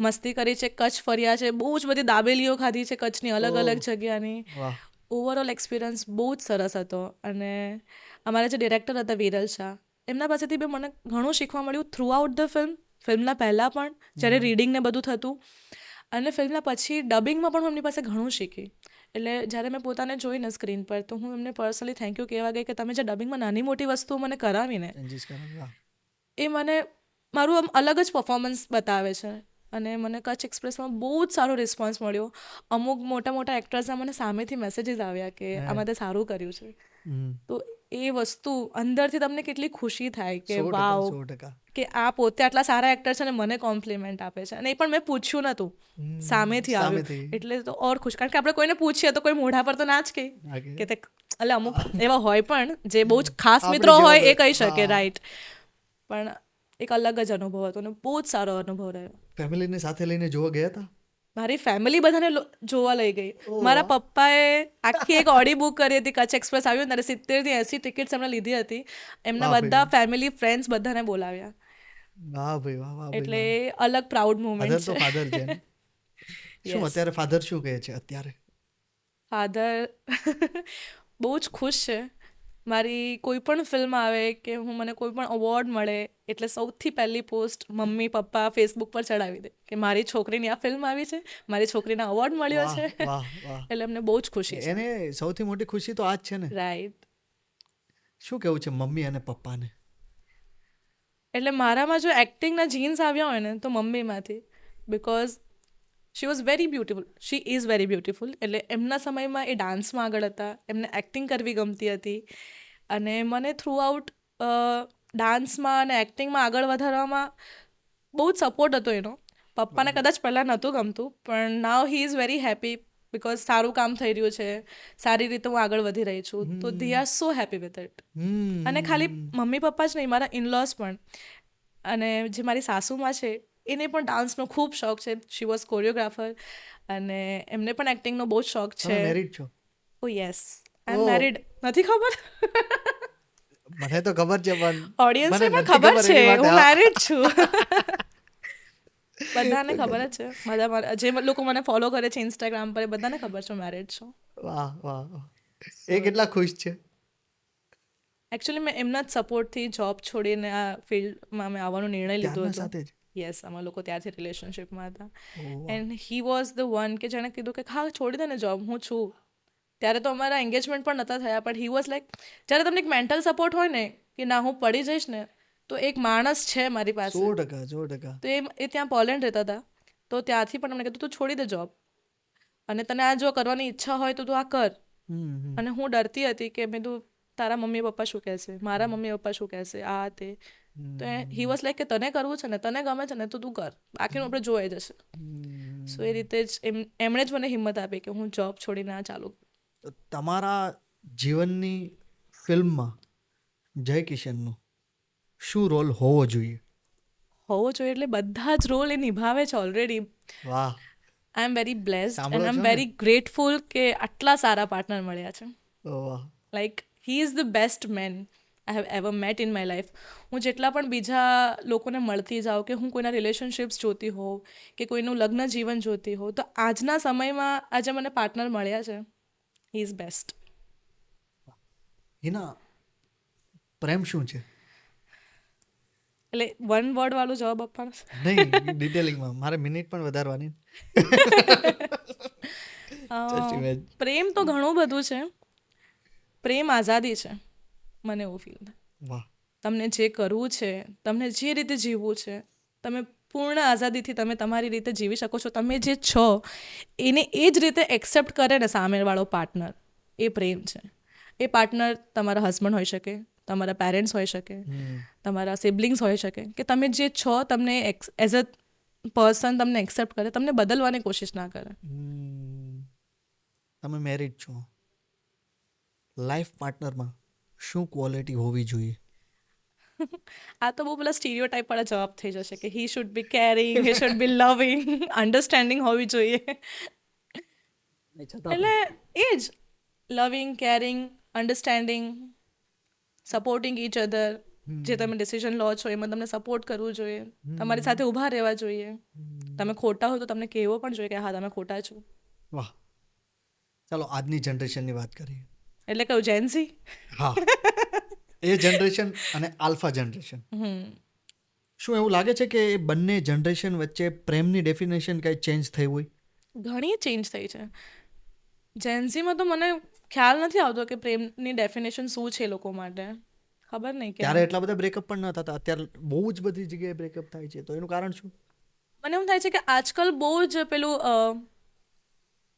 મસ્તી કરી છે, કચ્છ ફર્યા છે, બહુ જ બધી દાબેલીઓ ખાધી છે કચ્છની અલગ અલગ જગ્યાની. વાહ. ઓવરઓલ એક્સપિરિયન્સ બહુ જ સરસ હતો. અને અમારા જે ડિરેક્ટર હતા વિરલ શાહ, એમના પાસેથી બી મને ઘણું શીખવા મળ્યું થ્રુ આઉટ ધ ફિલ્મ. ફિલ્મના પહેલાં પણ જ્યારે રીડિંગ ને બધું થતું, અને ફિલ્મના પછી ડબિંગમાં પણ હું એમની પાસે ઘણું શીખી. એટલે જ્યારે મેં પોતાને જોઈને સ્ક્રીન પર તો હું એમને પર્સનલી થેન્ક યુ કહેવા ગઈ કે તમે જે ડબિંગમાં નાની મોટી વસ્તુઓ મને કરાવીને, એ મને મારું આમ અલગ જ પરફોર્મન્સ બતાવે છે. અને મને કચ્છ એક્સપ્રેસમાં બહુ જ સારો રિસ્પોન્સ મળ્યો. અમુક મોટા મોટા એક્ટર્સના મને સામેથી મેસેજીસ આવ્યા કે આમાં તે સારું કર્યું છે. તો એ વસ્તુ અંદરથી તમને કેટલી ખુશી થાય કે વાવ, 100%. કે આ પોતે આટલા સારા એક્ટર છે અને મને કોમ્પ્લિમેન્ટ આપે છે. અને એ પણ મેં પૂછ્યું નહોતું, સામેથી આવ્યું. એટલે તો ઓર ખુશ, કારણ કે આપણે કોઈને પૂછીએ તો કોઈ મોઢા પર તો ના જ કહે કે તે, એટલે અમુક એવા હોય પણ જે બહુ જ ખાસ મિત્રો હોય એ કહી શકે, રાઈટ. પણ એક અલગ જ અનુભવ હતો અને બહુ જ સારો અનુભવ રહ્યો. ફેમિલીને સાથે લઈને જોવા ગયા હતા? મારી ફેમિલી બધાને જોવા લઈ ગઈ. મારા પપ્પાએ આખી એક ઓડી બુક કરી હતી. કચ્છ એક્સપ્રેસ આવ્યું ત્યારે 70 થી 80 ટિકિટ્સ એમણે લીધી હતી. એમના બધા ફેમિલી ફ્રેન્ડ્સ બધાને બોલાવ્યા. વાહ ભાઈ વાહ, વાહ ભાઈ. એટલે અલગ પ્રાઉડ મોમેન્ટ છે. ફાધર છે ને? શું અત્યારે ફાધર શું કહે છે અત્યારે? ફાધર બહુ જ ખુશ છે. મારી કોઈ પણ ફિલ્મ આવે કે મને કોઈ પણ અવોર્ડ મળે એટલે સૌથી પહેલી પોસ્ટ મમ્મી પપ્પા ફેસબુક પર ચડાવી દે કે મારી છોકરીની આ ફિલ્મ આવી છે, મારી છોકરીને અવોર્ડ મળ્યો વાહ છે. વાહ વાહ. એટલે અમને બહુ જ ખુશી છે. એને સૌથી મોટી ખુશી તો આ જ છે ને. રાઈટ. શું કેવું છે મમ્મી અને પપ્પાને? એટલે મારામાં જો એક્ટિંગના જીન્સ આવ્યા હોય ને તો મમ્મીમાંથી, because she was very beautiful, she is very beautiful. એટલે એમના સમયમાં એ ડાન્સમાં આગળ હતા, એમને એક્ટિંગ કરવી ગમતી હતી, અને મને થ્રુ આઉટ ડાન્સમાં અને એક્ટિંગમાં આગળ વધારવામાં બહુ જ સપોર્ટ હતો એનો. પપ્પાને કદાચ પહેલાં નહોતું ગમતું, પણ now he is very happy because સારું કામ થઈ રહ્યું છે, સારી રીતે હું આગળ વધી રહી છું, તો they are so happy with it. અને ખાલી મમ્મી પપ્પા જ નહીં, મારા ઇનલોઝ પણ, અને જે મારી સાસુમાં છે એને પણ ડાન્સનો ખૂબ શોખ છે. શી વોઝ કોરિયોગ્રાફર, અને એમને પણ એક્ટિંગનો બહુ જ શોખ તમે છે. મેરિડ છો? ઓ યસ, આઈ એમ મેરિડ. નથી ખબર? મને તો ખબર છે પણ ઓડિયન્સને મને પણ નથી ખબર છે એની માટે. હું હા. મેરિડ છું. બધાને ખબર જ છે. બધા જે લોકો મને ફોલો કરે છે ઇન્સ્ટાગ્રામ પર, એ બધાને ખબર છે મેરિડ છું. વાહ વાહ વાહ. એ કેટલા ખુશ છે? એકચ્યુઅલી મેં એમના જ સપોર્ટથી જોબ છોડીને આ ફિલ્ડમાં મેં આવવાનો નિર્ણય લીધો ત્યારના હતો. સાથે જ? યસ, અમે લોકો ત્યારથી રિલેશનશિપમાં હતા. ઓહ, વાહ. And he was the one કે જેણે કીધું કે હા છોડી દે ને જોબ, હું છું. ત્યારે તો અમારા એન્ગેજમેન્ટ પણ નહોતા થયા, પણ હી વોઝ લાઈક, જ્યારે તમને એક મેન્ટલ સપોર્ટ હોય ને કે ના હું પડી જઈશ ને તો એક માણસ છે મારી પાસે. 100%, 100%. તો એ ત્યાં પોલેન્ડ રહેતા હતા, તો ત્યાંથી પણ અમને કીધું તું છોડી દે જોબ, અને તને આ જો કરવાની ઈચ્છા હોય તો તું આ કર. અને હું ડરતી હતી કે મેં તું તારા મમ્મી પપ્પા શું કહેશે, મારા મમ્મી પપ્પા શું કહેશે, આ તે. તો હી વોઝ લાઈક કે તને કરવું છે ને, તને ગમે છે ને, તો તું કર, બાકીનું આપણે જોઈ જશે. સો એ રીતે જ એમણે જ મને હિંમત આપી કે હું જોબ છોડીને આ ચાલુ કરું. તો તમારા જીવનની ફિલ્મમાં જય કિશનનો શું રોલ હોવો જોઈએ? હોવો જોઈએ એટલે બધા જ રોલ એ નિભાવે છે ઓલરેડી. વાહ. આઈ એમ વેરી બ્લેસ્ડ સાંભળો એન્ડ આઈ એમ છો ને? વેરી ગ્રેટફુલ કે આટલા સારા પાર્ટનર મળ્યા છે. વાહ. Like he is the best man I have ever met in my life. હું જેટલા પણ બીજા લોકોને મળતી જાઉં, કે હું કોઈના રિલેશનશિપ્સ જોતી હોઉં, કે કોઈનું લગ્ન જીવન જોતી હોઉં, તો આજના સમયમાં આજે મને પાર્ટનર મળ્યા છે, હી ઇઝ બેસ્ટ. હિના, પ્રેમ શું છે? એટલે વન વર્ડ વાળું જવાબ આપવાનો છે? નહીં, ડિટેલિંગમાં. મારે મિનિટ પણ વધારવાની. Just imagine. પ્રેમ તો ઘણું બધું છે. પ્રેમ આઝાદી છે, મને એવું ફીલ થાય. વાહ. તમને જે કરવું છે, તમને જે રીતે જીવવું છે, તમે પૂર્ણ આઝાદીથી તમે તમારી રીતે જીવી શકો છો. તમે જે છો એને એ જ રીતે એક્સેપ્ટ કરે ને સામેવાળો પાર્ટનર, એ પ્રેમ છે. એ પાર્ટનર તમારા હસબન્ડ હોઈ શકે, તમારા પેરેન્ટ્સ હોઈ શકે, તમારા સિબલિંગ્સ હોઈ શકે, કે તમે જે છો તમને એઝ અ પર્સન તમને એક્સેપ્ટ કરે, તમને બદલવાની કોશિશ ના કરે. તમે મેરિડ છો, લાઈફ પાર્ટનરમાં શું ક્વોલિટી હોવી જોઈએ? આ તો બહુ પેલા સ્ટીરિયોટાઈપ વાળા જવાબ થઈ જશે કે he should be caring, he should be loving, understanding હોવી જોઈએ. એટલે એ જ loving, caring, understanding, supporting each other. જે તમે ડિસિઝન લો છો એમાં તમને સપોર્ટ કરવું જોઈએ, તમારી સાથે ઊભા રહેવા જોઈએ. તમે ખોટા હો તો તમને કહેવો પણ જોઈએ કે હા તમે ખોટા છો. વાહ. ચાલો આજની જનરેશનની વાત કરીએ. એટલે કયું જેન્સી? હા. એ જનરેશન અને આલ્ફા જનરેશન. શું એવું લાગે છે કે એ બંને જનરેશન વચ્ચે પ્રેમની ડેફિનેશન કંઈ ચેન્જ થઈ હોય? ઘણી ચેન્જ થઈ છે. જેન્સીમાં તો મને ખ્યાલ નથી આવતો કે પ્રેમની ડેફિનેશન શું છે એ લોકો માટે. ખબર નહીં કે ત્યારે એટલા બધા બ્રેકઅપ પણ ન થતા, અત્યારે બહુ જ બધી જગ્યાએ બ્રેકઅપ થાય છે, તો એનું કારણ શું? મને એવું થાય છે કે આજકાલ બહુ જ પેલું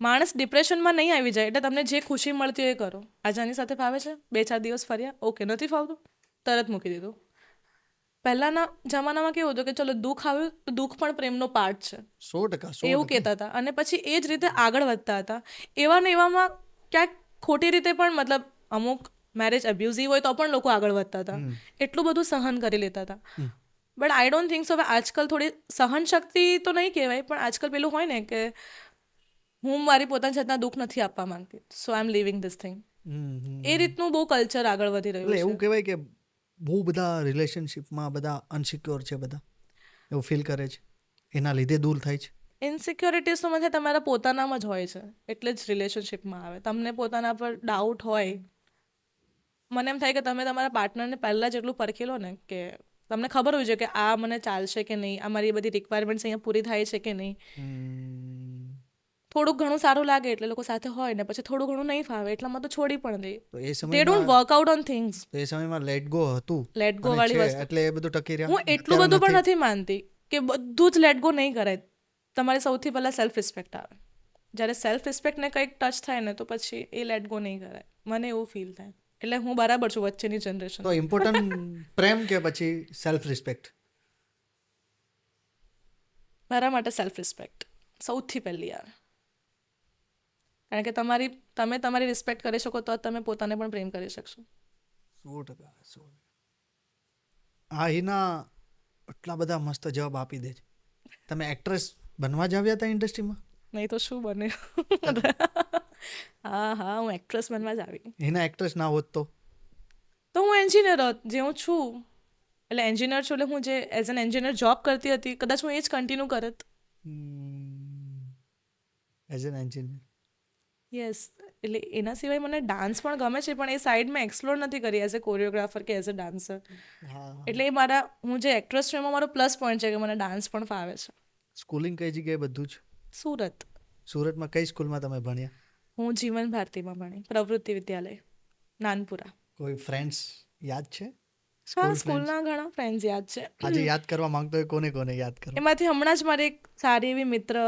માણસ ડિપ્રેશનમાં નહીં આવી જાય, એટલે તમને જે ખુશી મળતી હોય એ કરો. આજે આની સાથે ફાવે છે, 2-4 દિવસ ફર્યા, ઓકે, નથી ફાવતું, તરત મૂકી દીધું. પહેલાંના જમાનામાં કેવું હતું કે ચલો દુઃખ આવ્યું તો દુઃખ પણ પ્રેમનો પાર્ટ છે, 100%. એવું કહેતા હતા, અને પછી એ જ રીતે આગળ વધતા હતા. એવા ને એવામાં ક્યાંક ખોટી રીતે પણ, મતલબ અમુક મેરેજ અબ્યુઝિવ હોય તો પણ લોકો આગળ વધતા હતા, એટલું બધું સહન કરી લેતા હતા. But I don't think so. હવે આજકાલ થોડી સહનશક્તિ તો નહીં કહેવાય, પણ આજકાલ પેલું હોય ને કે હું મારી પોતાની જાતના દુઃખ નથી આપવા માંગતી, સો આઈ એમ લિવિંગ ધીસ થિંગ. એ રીતનું બહુ કલ્ચર આગળ વધી એટલે રહ્યું એવું છે. કહેવાય કે બહુ બધા રિલેશનશિપમાં બધા અનસિક્યોર છે, બધા એવું ફીલ કરે છે, એના લીધે દૂર થાય છે. ઇનસિક્યોરિટીઝ તો મને તમારા પોતાનામાં જ હોય છે, એટલે જ રિલેશનશિપમાં આવે. તમને પોતાના પર ડાઉટ હોય મને એમ થાય કે તમે તમારા પાર્ટનરને પહેલાં જેટલું પરખી લો ને કે તમને ખબર હોય છે કે આ મને ચાલશે કે નહીં, આ મારી બધી રિક્વાયરમેન્ટ્સ અહીંયા પૂરી થાય છે કે નહીં. થોડુંક ઘણું સારું લાગે એટલે લોકો સાથે હોય ને પછી થોડું ઘણું નહીં ફાવે એટલામાં તો છોડી પણ દે. તો એ દે સમયમાં don't work out on things. તો એ સમયમાં લેટ ગો હતું લેટ ગો અને વાળી છે, વસ્તુ એટલે એ બધું ટકી રહ્યા. હું એટલું બધું પણ નથી માનતી કે બધું જ લેટ ગો નહીં કરાય. તમારે સૌથી પહેલાં સેલ્ફ રિસ્પેક્ટ આવે. જ્યારે સેલ્ફ રિસ્પેક્ટને કંઈક ટચ થાય ને તો પછી એ લેટ ગો નહીં કરાય. મને એવું ફીલ થાય. એટલે હું બરાબર છું વચ્ચેની જનરેશન. તો ઇમ્પોર્ટન્ટ પ્રેમ કે પછી સેલ્ફ રિસ્પેક્ટ? મારા માટે સેલ્ફ રિસ્પેક્ટ સૌથી પહેલી આવે. કારણ કે તમે તમારી રિસ્પેક્ટ કરી શકો તો તમે પોતાને પણ પ્રેમ કરી શકશો. 100%. હા, એના એટલા બધા મસ્ત જવાબ આપી દે છે. તમે એક્ટ્રેસ બનવા જ આવ્યા હતા ઇન્ડસ્ટ્રીમાં? નહીં તો શું બને. હા હું એક્ટ્રેસ બનવા જ આવી. એના એક્ટ્રેસ ના હોત તો હું એન્જિનિયર હોત જે હું છું. એટલે એન્જિનિયર છું એટલે હું જે એઝ એન એન્જિનિયર જોબ કરતી હતી કદાચ હું એ જ કન્ટિન્યુ કરત. As an engineer. યસ. એટલે એના સિવાય મને ડાન્સ પણ ગમે છે પણ એ સાઈડ મેં એક્સપ્લોર નથી કરી એઝ અ કોરિયોગ્રાફર કે એઝ અ ડાન્સર. એટલે એ હું જે એક્ટ્રેસ છું એમાં મારો પ્લસ પોઈન્ટ છે કે મને ડાન્સ પણ ફાવે છે. સ્કૂલિંગ કઈ જગ્યાએ બધું જ? સુરત. સુરતમાં કઈ સ્કૂલમાં તમે ભણ્યા? હું જીવન ભારતીમાં ભણી, પ્રવૃત્તિ વિદ્યાલય, નાનપુરા. કોઈ ફ્રેન્ડ્સ યાદ છે? હા, સ્કૂલના ઘણા ફ્રેન્ડ્સ યાદ છે. આજે યાદ કરવા માંગતો હોય કોને કોને યાદ કરો? એમાંથી હમણાં જ મારી એક સારી એવી મિત્ર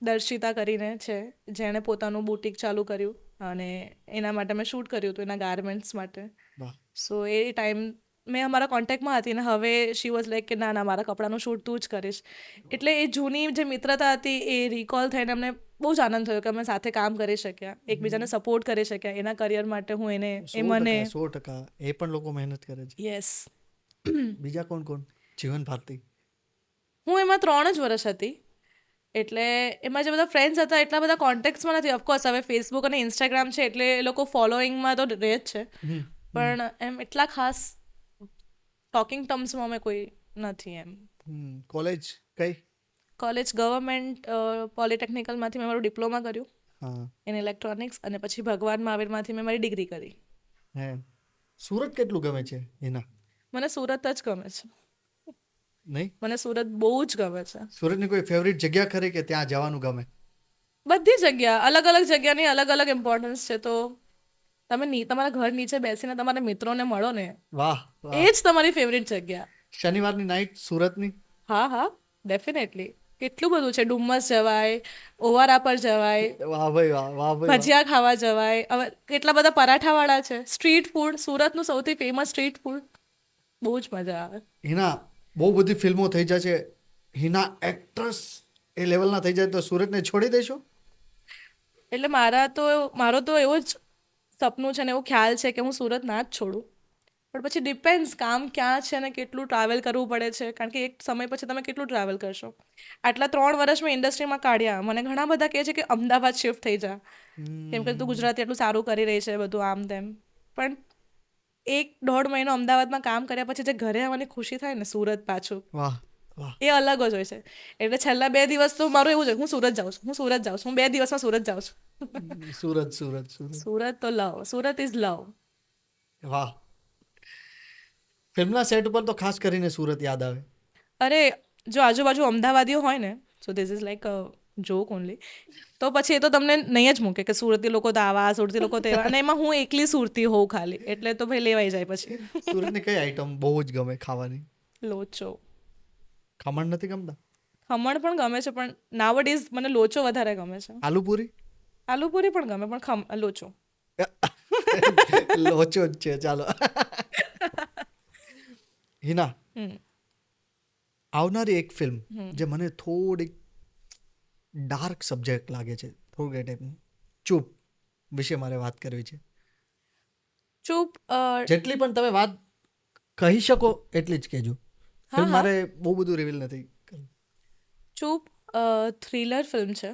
દર્શિતા કરીને છે જેણે પોતાનું બુટિક ચાલુ કર્યું અને એના માટે મેં શૂટ કર્યું હતું એના ગાર્મેન્ટ્સ માટે. વાહ. સો એ ટાઈમ મેં અમારા કોન્ટેક્ટમાં હતી અને હવે શી વોઝ લાઈક કે ના મારા કપડાનું શૂટ તું જ કરીશ. એટલે એ જૂની જે મિત્રતા હતી એ રિકોલ થઈને અમને બહુ જ આનંદ થયો કે અમે સાથે કામ કરી શક્યા, એકબીજાને સપોર્ટ કરી શક્યા. એના કરિયર માટે હું એને એ મને 100%. એ પણ લોકો મહેનત કરે છે. યસ. બીજા કોણ કોણ? જીવન ભારતી. હું એમાં 3 જ વર્ષ હતી એટલે એમાં જે બધા ફ્રેન્ડ્સ હતા એટલા બધા કોન્ટેક્ટ્સમાં નથી. ઓફકોર્સ હવે ફેસબુક અને ઇન્સ્ટાગ્રામ છે એટલે એ લોકો ફોલોઈંગમાં તો રહે જ છે પણ એમ એટલા ખાસ ટોકિંગ ટર્મ્સમાં અમે કોઈ નથી એમ. કોલેજ કઈ? કોલેજ ગવર્મેન્ટ પોલિટેકનિકલમાંથી મેં મારું ડિપ્લોમા કર્યું હા ઇન ઇલેક્ટ્રોનિક્સ અને પછી ભગવાન મહાવીરમાંથી મેં મારી ડિગ્રી કરી. હે. સુરત કેટલું ગમે છે એના? મને સુરત જ ગમે છે. નહીં? મને સુરત બહુ જ ગમે છે. સુરતની કોઈ ફેવરિટ જગ્યા ખરી કે ત્યાં જવાનું ગમે? બધી જગ્યા અલગ અલગ જગ્યાની અલગ અલગ ઇમ્પોર્ટન્સ છે. તો તમે તમારા ઘર નીચે બેસીને તમારા મિત્રોને મળો ને વાહ. એ જ તમારી ફેવરિટ જગ્યા. શનિવારની નાઇટ સુરતની? હા ડેફિનેટલી. કેટલું બધું છે. ડુમ્મસ જવાય, ઓવારા પર જવાય, વાહ ભાઈ વાહ, વાહ ભાઈ વાહ. ભજીયા ખાવા જવાય. હવે કેટલા બધા પરાઠાવાળા છે. સ્ટ્રીટ ફૂડ, સુરતનું સૌથી ફેમસ સ્ટ્રીટ ફૂડ. બહુ જ મજા આવે. હિના બહુ બધી ફિલ્મો થઈ જશે, હિના એક્ટ્રેસ એ લેવલના થઈ જાય તો સુરતને છોડી દેશો? એટલે મારો તો એવો જ સપનું છે ને એવો ખ્યાલ છે કે હું સુરત ના જ છોડું. પણ પછી ડિપેન્ડ્સ કામ ક્યાં છે ને કેટલું ટ્રાવેલ કરવું પડે છે. કારણ કે એક સમય પછી તમે કેટલું ટ્રાવેલ કરશો. આટલા 3 વર્ષ મેં ઇન્ડસ્ટ્રીમાં કાઢ્યા. મને ઘણા બધા કહે છે કે અમદાવાદ શિફ્ટ થઈ જા કેમ કે તું ગુજરાતી એટલું સારું કરી રહી છે બધું આમ તેમ. પણ 1-1.5 મહિનો અમદાવાદમાં કામ કર્યા પછી જે ઘરે આવવાની ખુશી થાય ને સુરત પાછું વાહ વાહ. એ અલગ જ હોય છે. એટલે છેલ્લા 2 દિવસ તો મારું એવું જ હોય હું સુરત જાઉં છું. હું 2 દિવસમાં સુરત જાઉં છું. સુરત. સુરત તો લવ. સુરત ઇઝ લવ. વાહ. ફિલ્મના સેટ ઉપર તો ખાસ કરીને સુરત યાદ આવે. અરે જો આજુબાજુ અમદાવાદીઓ હોય ને so this is like a joke only તો પછી એ તો તમને નહીં જ મૂકે કે સુરતી લોકો તો આવા, સુરતી લોકો તો એવા. અને એમાં હું એકલી સુરતી હોઉં ખાલી એટલે તો ભાઈ લેવાઈ જાય પછી. સુરતની કઈ આઈટમ બહુ જ ગમે ખાવાની? લોચો. ખમણ નથી ગમતા? ખમણ પણ ગમે છે પણ નાવડીઝ મને લોચો વધારે ગમે છે. આલુપુરી? આલુપુરી પણ ગમે પણ લોચો. લોચો જ છે. ચાલો. હિના આવનારી એક ફિલ્મ જે મને થોડીક ડાર્ક સબ્જેક્ટ લાગે છે, થોડુંક એ ટાઈપનું, ચૂપ વિશે મારે વાત કરવી છે. ચૂપ જેટલી પણ તમે વાત કહી શકો એટલી જ કહેજો. ફિલ્મ મારે બહુ બધું રિવીલ નથી કરવું. ચૂપ થ્રિલર ફિલ્મ છે.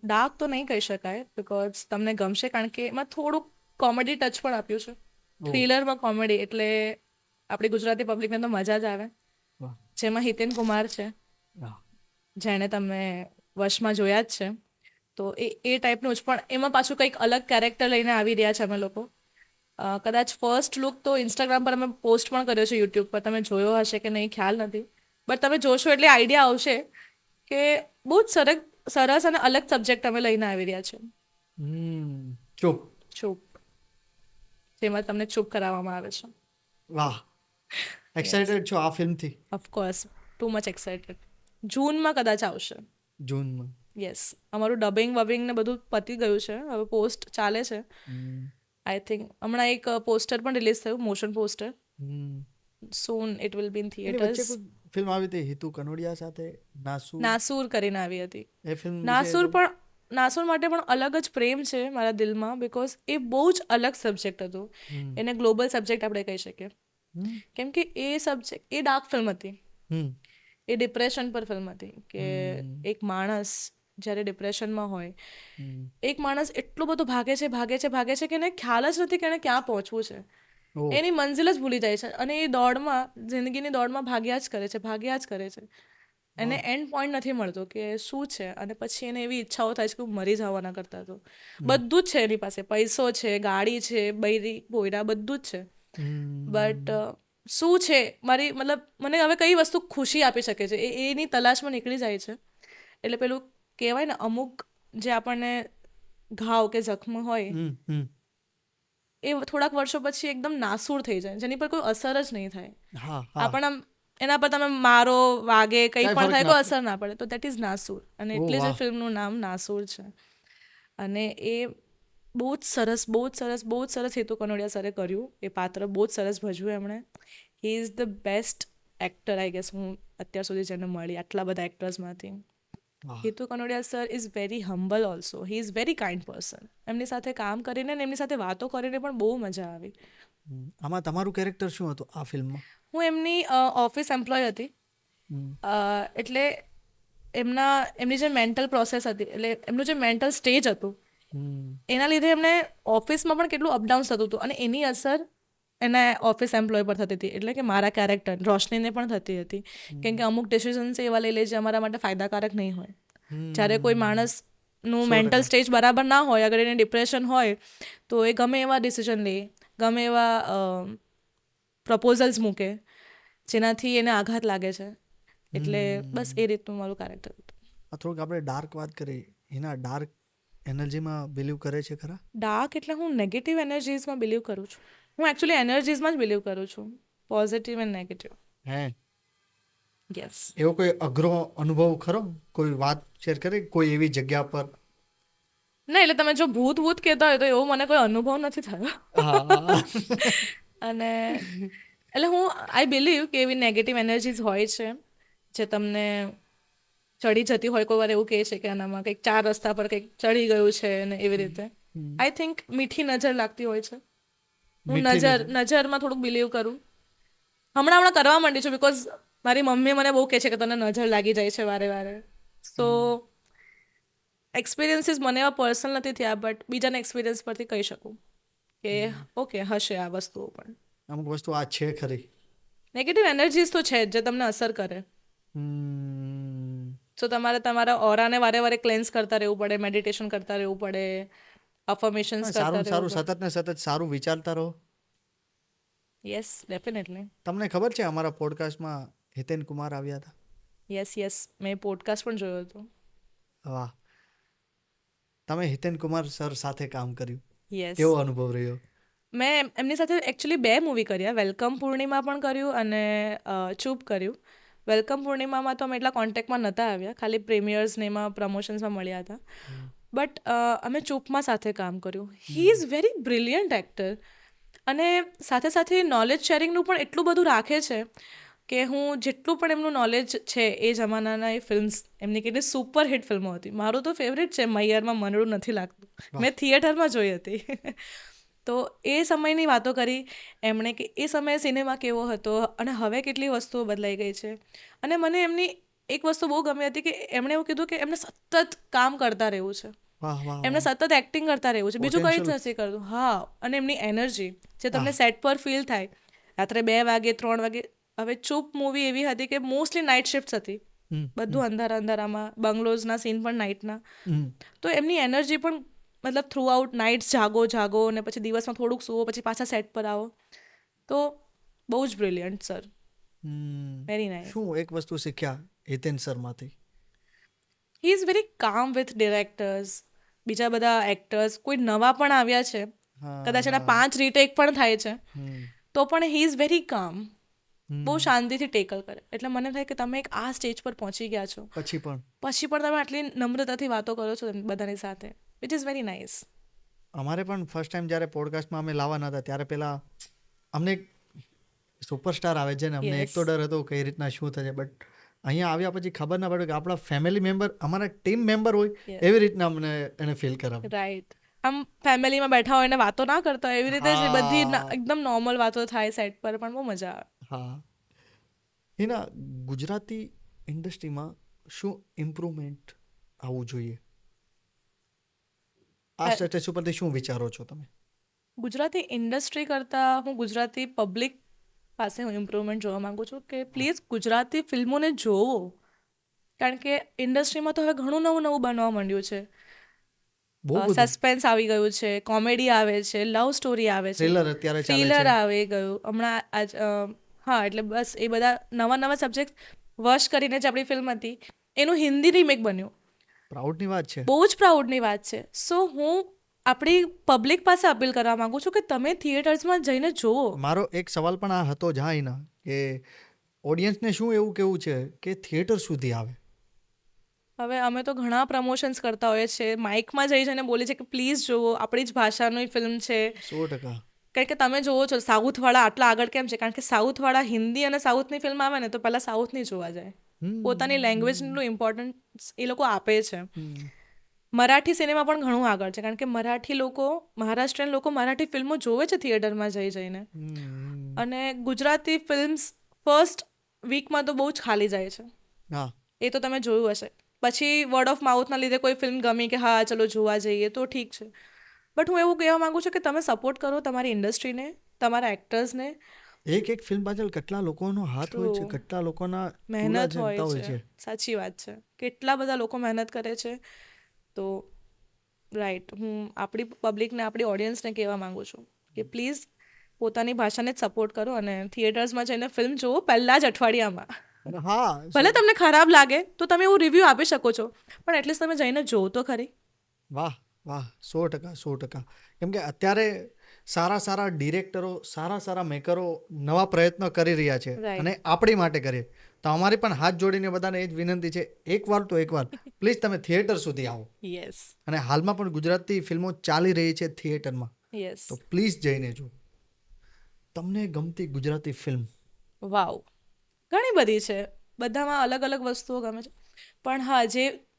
ડાર્ક તો નહીં કહી શકાય બિકોઝ તમને ગમશે કારણ કે એમાં થોડુંક કોમેડી ટચ પણ આપ્યું છે. થ્રિલરમાં કોમેડી એટલે આપણી ગુજરાતી પબ્લિકને તો મજા જ આવે. જેમાં હિતેન કુમાર છે જેણે તમે વશમાં જોયા જ છે. તો એ ટાઈપનું જ પણ એમાં પાછું કંઈક અલગ કેરેક્ટર લઈને આવી રહ્યા છે અમે લોકો. કદાચ ફર્સ્ટ લુક તો ઇન્સ્ટાગ્રામ પર અમે પોસ્ટ પણ કર્યો છે, યુટ્યુબ પર તમે જોયો હશે કે નહીં ખ્યાલ નથી, બટ તમે જોશો એટલે આઈડિયા આવશે કે બહુ જ સરસ અને અલગ સબ્જેક્ટ અમે લઈને આવી રહ્યા છે. ચૂપ. ચૂપ, જેમાં તમને ચૂપ કરાવવામાં આવે છે. વાહ, એક્સાઇટેડ છો આ ફિલ્મથી? Of course, too much excited. જૂનમાં કદાચ આવશે. જૂનમાં. યસ, અમારું ડબિંગ વબિંગ ને બધું પતી ગયું છે, હવે પોસ્ટ ચાલે છે. આઈ થિંક હમણાં એક પોસ્ટર પણ રિલીઝ થયું, motion poster. Soon it will be in theatres. Film આવી હતી હિતુ કનોડિયા સાથે, નાસુર કરીને આવી હતી. એ ફિલ્મ નાસુર માટે પણ અલગ જ પ્રેમ છે મારા દિલમાં, બિકોઝ એ બહુ જ અલગ સબ્જેક્ટ હતું. એને ગ્લોબલ સબ્જેક્ટ આપણે કહી શકીએ, કેમ કે એ સબ્જેક્ટ એ ડાર્ક ફિલ્મ હતી. એ ડિપ્રેશન પર ફિલ્મ હતી કે એક માણસ જ્યારે ડિપ્રેશનમાં હોય, એક માણસ એટલો બધો ભાગે છે કે એને ખ્યાલ જ નથી કે એને ક્યાં પહોંચવું છે. એની મંઝિલ જ ભૂલી જાય છે અને એ જિંદગીની દોડમાં ભાગ્યા જ કરે છે. એને એન્ડ પોઈન્ટ નથી મળતો કે શું છે, અને પછી એને એવી ઈચ્છાઓ થાય છે કે હું મરી જવાના કરતા તો બધું જ છે એની પાસે, પૈસો છે, ગાડી છે, બૈરી બોયરા બધું જ છે, બટ શું છે મને હવે કઈ વસ્તુ ખુશી આપી શકે છે એની તલાશમાં નીકળી જાય છે. એટલે પેલું કહેવાય ને, અમુક જે આપણને ઘાવ કે જખમ હોય એ થોડાક વર્ષો પછી એકદમ નાસૂર થઈ જાય, જેની પર કોઈ અસર જ નહીં થાય. આપણા એના પર તમે મારો, વાગે, કંઈ પણ થાય કોઈ અસર ના પડે, તો દેટ ઇઝ નાસૂર. અને એટલે જ ફિલ્મનું નામ નાસૂર છે. અને એ બહુ જ સરસ હિતુ કનોડિયા સરે કર્યું. એ પાત્ર બહુ જ સરસ ભજવ્યું એમણે. He is the best actor I guess, હું અત્યાર સુધી જેને મળી આટલા બધા એક્ટર્સમાંથી. Hitu Kanodia sir is very humble also. He is very kind person. એમની સાથે કામ કરીને અને એમની સાથે વાતો કરીને પણ બહુ મજા આવી. આમાં તમારું કેરેક્ટર શું હતું આ ફિલ્મમાં? હું એમની ઓફિસ એમ્પ્લોય હતી. એટલે એમની જે મેન્ટલ પ્રોસેસ હતી, એટલે એમનું જે મેન્ટલ સ્ટેજ હતું, એના લીધે એમને ઓફિસમાં પણ કેટલું અપડાઉન થતું હતું, અને એની અસર એના ઓફિસ એમ્પ્લોય પર થતી હતી. એટલે કે મારા કેરેક્ટર રોશનીને પણ થતી હતી, કેમ કે અમુક ડિસિઝન્સ એવા લઈ લે જે અમારા માટે ફાયદાકારક નહીં હોય. જ્યારે કોઈ માણસનું મેન્ટલ સ્ટેજ બરાબર ના હોય, અગર એને ડિપ્રેશન હોય, તો એ ગમે એવા ડિસિઝન લે, ગમે એવા પ્રપોઝલ્સ મૂકે, જેનાથી એને આઘાત લાગે છે. એટલે બસ એ રીતનું મારું કેરેક્ટર હતું. થોડુંક આપણે ડાર્ક વાત કરીએ, એના ડાર્ક એનર્જીમાં બિલીવ કરે છે ખરા? ડાર્ક એટલે હું નેગેટિવ એનર્જીસમાં બિલીવ કરું છું. હું એકચ્યુઅલી એનર્જીસમાં જ બિલીવ કરું છું, પોઝિટિવ એન્ડ નેગેટિવ. યસ. એવો કોઈ અઘરો અનુભવ ખરો? કોઈ વાત શેર કરી કોઈ એવી જગ્યા પર? ના, એટલે તમે જો ભૂત કહેતા હોય તો એવો મને કોઈ અનુભવ નથી થયો. અને એટલે હું આઈ બિલીવ કે એવી નેગેટિવ એનર્જીસ હોય છે જે તમને ચડી જતી હોય. કોઈ વાર એવું કહે છે કે આનામાં કંઈક 4 રસ્તા પર કંઈક ચડી ગયું છે ને એવી રીતે. આઈ થિંક મીઠી નજર લાગતી હોય છે. હું નજરમાં થોડુંક બિલીવ કરું. હમણાં કરવા માંડી છું, બિકોઝ મારી મમ્મી મને બહુ કહે છે કે તને નજર લાગી જાય છે વારે. સો એક્સપિરિયન્સીસ મને એવા પર્સનલ નથી થયા, બટ બીજાના એક્સપિરિયન્સ પરથી કહી શકું કે ઓકે હશે આ વસ્તુઓ. પણ અમુક વસ્તુ આ છે ખરી. નેગેટિવ એનર્જીસ તો છે જે તમને અસર કરે. સો તમારે તમારા ઓરાને વારે ક્લેન્સ કરતા રહેવું પડે, મેડિટેશન કરતા રહેવું પડે, અફર્મેશન્સ કરતા રહેવું પડે. સતત ને સતત સારું વિચારતા રહો. Yes, definitely. તમને ખબર છે અમારા પોડકાસ્ટમાં હિતેન કુમાર આવ્યા હતા? યસ, મેં પોડકાસ્ટ પણ જોયો હતો. વાહ, તમે હિતેન કુમાર સર સાથે કામ કર્યું, યસ. કેવો અનુભવ રહ્યો? મેં એમની સાથે એકચ્યુઅલી 2 મૂવી કર્યા. વેલકમ પૂર્ણિમા પણ કર્યું અને ચૂપ કર્યું. વેલકમ પૂર્ણિમામાં તો અમે એટલા કોન્ટેક્ટમાં નહોતા આવ્યા, ખાલી પ્રીમિયર્સ ને એમાં પ્રમોશન્સમાં મળ્યા હતા. બટ અમે ચૂપમાં સાથે કામ કર્યું. હી ઇઝ વેરી બ્રિલિયન્ટ એક્ટર, અને સાથે નોલેજ શેરિંગનું પણ એટલું બધું રાખે છે કે હું જેટલું પણ એમનું નોલેજ છે એ જમાનાના એ ફિલ્મ્સ, એમની કેટલી સુપર હિટ ફિલ્મો હતી. મારું તો ફેવરેટ છે મૈયરમાં મનડું નથી લાગતું, મેં થિયેટરમાં જોઈ હતી. તો એ સમયની વાતો કરી એમણે કે એ સમયે સિનેમા કેવો હતો અને હવે કેટલી વસ્તુઓ બદલાઈ ગઈ છે. અને મને એમની એક વસ્તુ બહુ ગમી હતી કે એમણે એવું કીધું કે એમને સતત કામ કરતા રહેવું છે, એમને સતત એક્ટિંગ કરતા રહેવું છે, બીજું કંઈ જ નથી કરતું. હા, અને એમની એનર્જી જે તમને સેટ પર ફીલ થાય, રાત્રે 2 વાગે 3 વાગે. હવે ચૂપ મૂવી એવી હતી કે મોસ્ટલી નાઇટ શિફ્ટ્સ હતી, બધું અંધારામાં, બંગલોઝના સીન પણ નાઇટના. તો એમની એનર્જી પણ મતલબ થ્રુ આઉટ નાઇટ્સ જાગો ને પછી દિવસમાં થોડુંક સુવો પછી પાછા સેટ પર આવો તો બહુ જ બ્રિલિયન્ટ સર. Very nice. શું એક વસ્તુ શીખ્યા હિતેન સરમાંથી? હી ઇઝ વેરી કામ વિથ ડિરેક્ટર્સ, બીજા બધા એક્ટર્સ, કોઈ નવા પણ આવ્યા છે, કદાચ એના 5 રીટેક પણ થાય છે, તો પણ હી ઇઝ વેરી કામ. બહુ શાંતિથી ટેકલ કરે. એટલે મને થાય કે તમે એક આ સ્ટેજ પર પહોંચી ગયા છો પછી પણ તમે આટલી નમ્રતાથી વાતો કરો છો બધાની સાથે, વિચ ઇઝ વેરી નાઇસ. અમારે પણ ફર્સ્ટ ટાઈમ જ્યારે પોડકાસ્ટમાં અમે લાવવાના હતા ત્યારે પહેલાં અમને સુપરસ્ટાર આવે છે ને અમને એક તો ડર હતો કઈ રીતના શું થશે, બટ અહીંયા આવ્યા પછી ખબર ના પડ્યું કે આપણા ફેમિલી મેમ્બર, અમારા ટીમ મેમ્બર હોય એવી રીતના અમને એને ફીલ કરાવે. રાઈટ. આમ ફેમિલીમાં બેઠા હોય ને વાતો ના કરતા હોય એવી રીતે જ બધી એકદમ નોર્મલ વાતો થાય સેટ પર, પણ બહુ મજા આવે. હા. એના ગુજરાતી ઇન્ડસ્ટ્રીમાં શું ઇમ્પ્રુવમેન્ટ આવવું જોઈએ? આ સ્ટેટસ ઉપરથી શું વિચારો છો તમે? ગુજરાતી ઇન્ડસ્ટ્રી કરતાં હું ગુજરાતી પબ્લિક પાસે હું ઇમ્પ્રુવમેન્ટ જોવા માંગુ છું કે પ્લીઝ ગુજરાતી ફિલ્મોને જોવો, કારણ કે ઇન્ડસ્ટ્રીમાં તો હવે ઘણું નવું બનવા માંડ્યું છે. સસ્પેન્સ આવી ગયું છે, કોમેડી આવે છે, લવ સ્ટોરી આવે છે, થ્રિલર અત્યારે ચાલે છે. થ્રિલર આવી ગયું હમણાં. હા, એટલે બસ એ બધા નવા સબ્જેક્ટ વશ કરીને જ આપણી ફિલ્મ હતી એનું હિન્દી રીમેક બન્યું. પ્રાઉડની વાત છે, બહુ જ પ્રાઉડની વાત છે. સો હું આપણી પબ્લિક પાસે અપીલ કરવા માંગુ છું કે તમે થિયેટર્સમાં જઈને જુઓ. મારો એક સવાલ પણ આ હતો જ અહીંના કે ઓડિયન્સને શું એવું કેવું છે કે થિયેટર સુધી આવે? હવે અમે તો ઘણા પ્રમોશન્સ કરતા હોઈએ છીએ, માઇકમાં જઈને બોલીએ છીએ કે પ્લીઝ જુઓ, આપણી જ ભાષાની ફિલ્મ છે. 100%. કારણ કે તમે જોવો છો સાઉથવાળા આટલા આગળ કેમ છે? કારણ કે સાઉથવાળા હિન્દી અને સાઉથની ફિલ્મ આવે ને તો પહેલાં સાઉથની જોવા જાય. પોતાની લેંગ્વેજનું ઇમ્પોર્ટન્સ એ લોકો આપે છે. મરાઠી સિનેમા પણ ઘણું આગળ છે, કારણ કે મરાઠી લોકો, મહારાષ્ટ્રીયન લોકો મરાઠી ફિલ્મો જોવે છે થિયેટરમાં જઈને. અને ગુજરાતી ફિલ્મ્સ ફર્સ્ટ વીકમાં તો બહુ જ ખાલી જાય છે. હા, એ તો તમે જોયું હશે. પછી વર્ડ ઓફ માઉથના લીધે કોઈ ફિલ્મ ગમી કે હા ચલો જોવા જઈએ તો ઠીક છે. બટ હું એવું કહેવા માંગુ છું કે તમે સપોર્ટ કરો તમારી ઇન્ડસ્ટ્રીને, તમારા એક્ટર્સને. એક ફિલ્મ પાછળ કેટલા લોકોનો હાથ હોય છે, કેટલા લોકોના મહેનત હોય છે. સાચી વાત છે. કેટલા બધા લોકો મહેનત કરે છે. તો રાઈટ, હું આપણી પબ્લિકને, આપણી ઓડિયન્સને કહેવા માંગુ છું કે પ્લીઝ પોતાની ભાષાને જ સપોર્ટ કરો અને થિયેટર્સમાં જઈને ફિલ્મ જુઓ પહેલાં જ અઠવાડિયામાં. હા, ભલે તમને ખરાબ લાગે તો તમે એવું રિવ્યૂ આપી શકો છો, પણ એટલીસ્ટ તમે જઈને જોવો તો ખરી. વાહ વાહ, 100%. કેમ કે અત્યારે સારા ડિરેક્ટરો, સારા મેકરો નવા પ્રયત્નો કરી રહ્યા છે અને આપણી માટે કરીએ તો અમારી પણ હાથ જોડીને બધાને એ જ વિનંતી છે, એકવાર પ્લીઝ તમે થિયેટર સુધી આવો. યસ. અને હાલમાં પણ ગુજરાતી ફિલ્મો ચાલી રહી છે થિયેટરમાં, યસ. તો પ્લીઝ જઈને જો. તમને ગમતી ગુજરાતી ફિલ્મ? વાવ, ઘણી બધી છે. બધામાં અલગ અલગ વસ્તુઓ ગમે છે. પણ હા,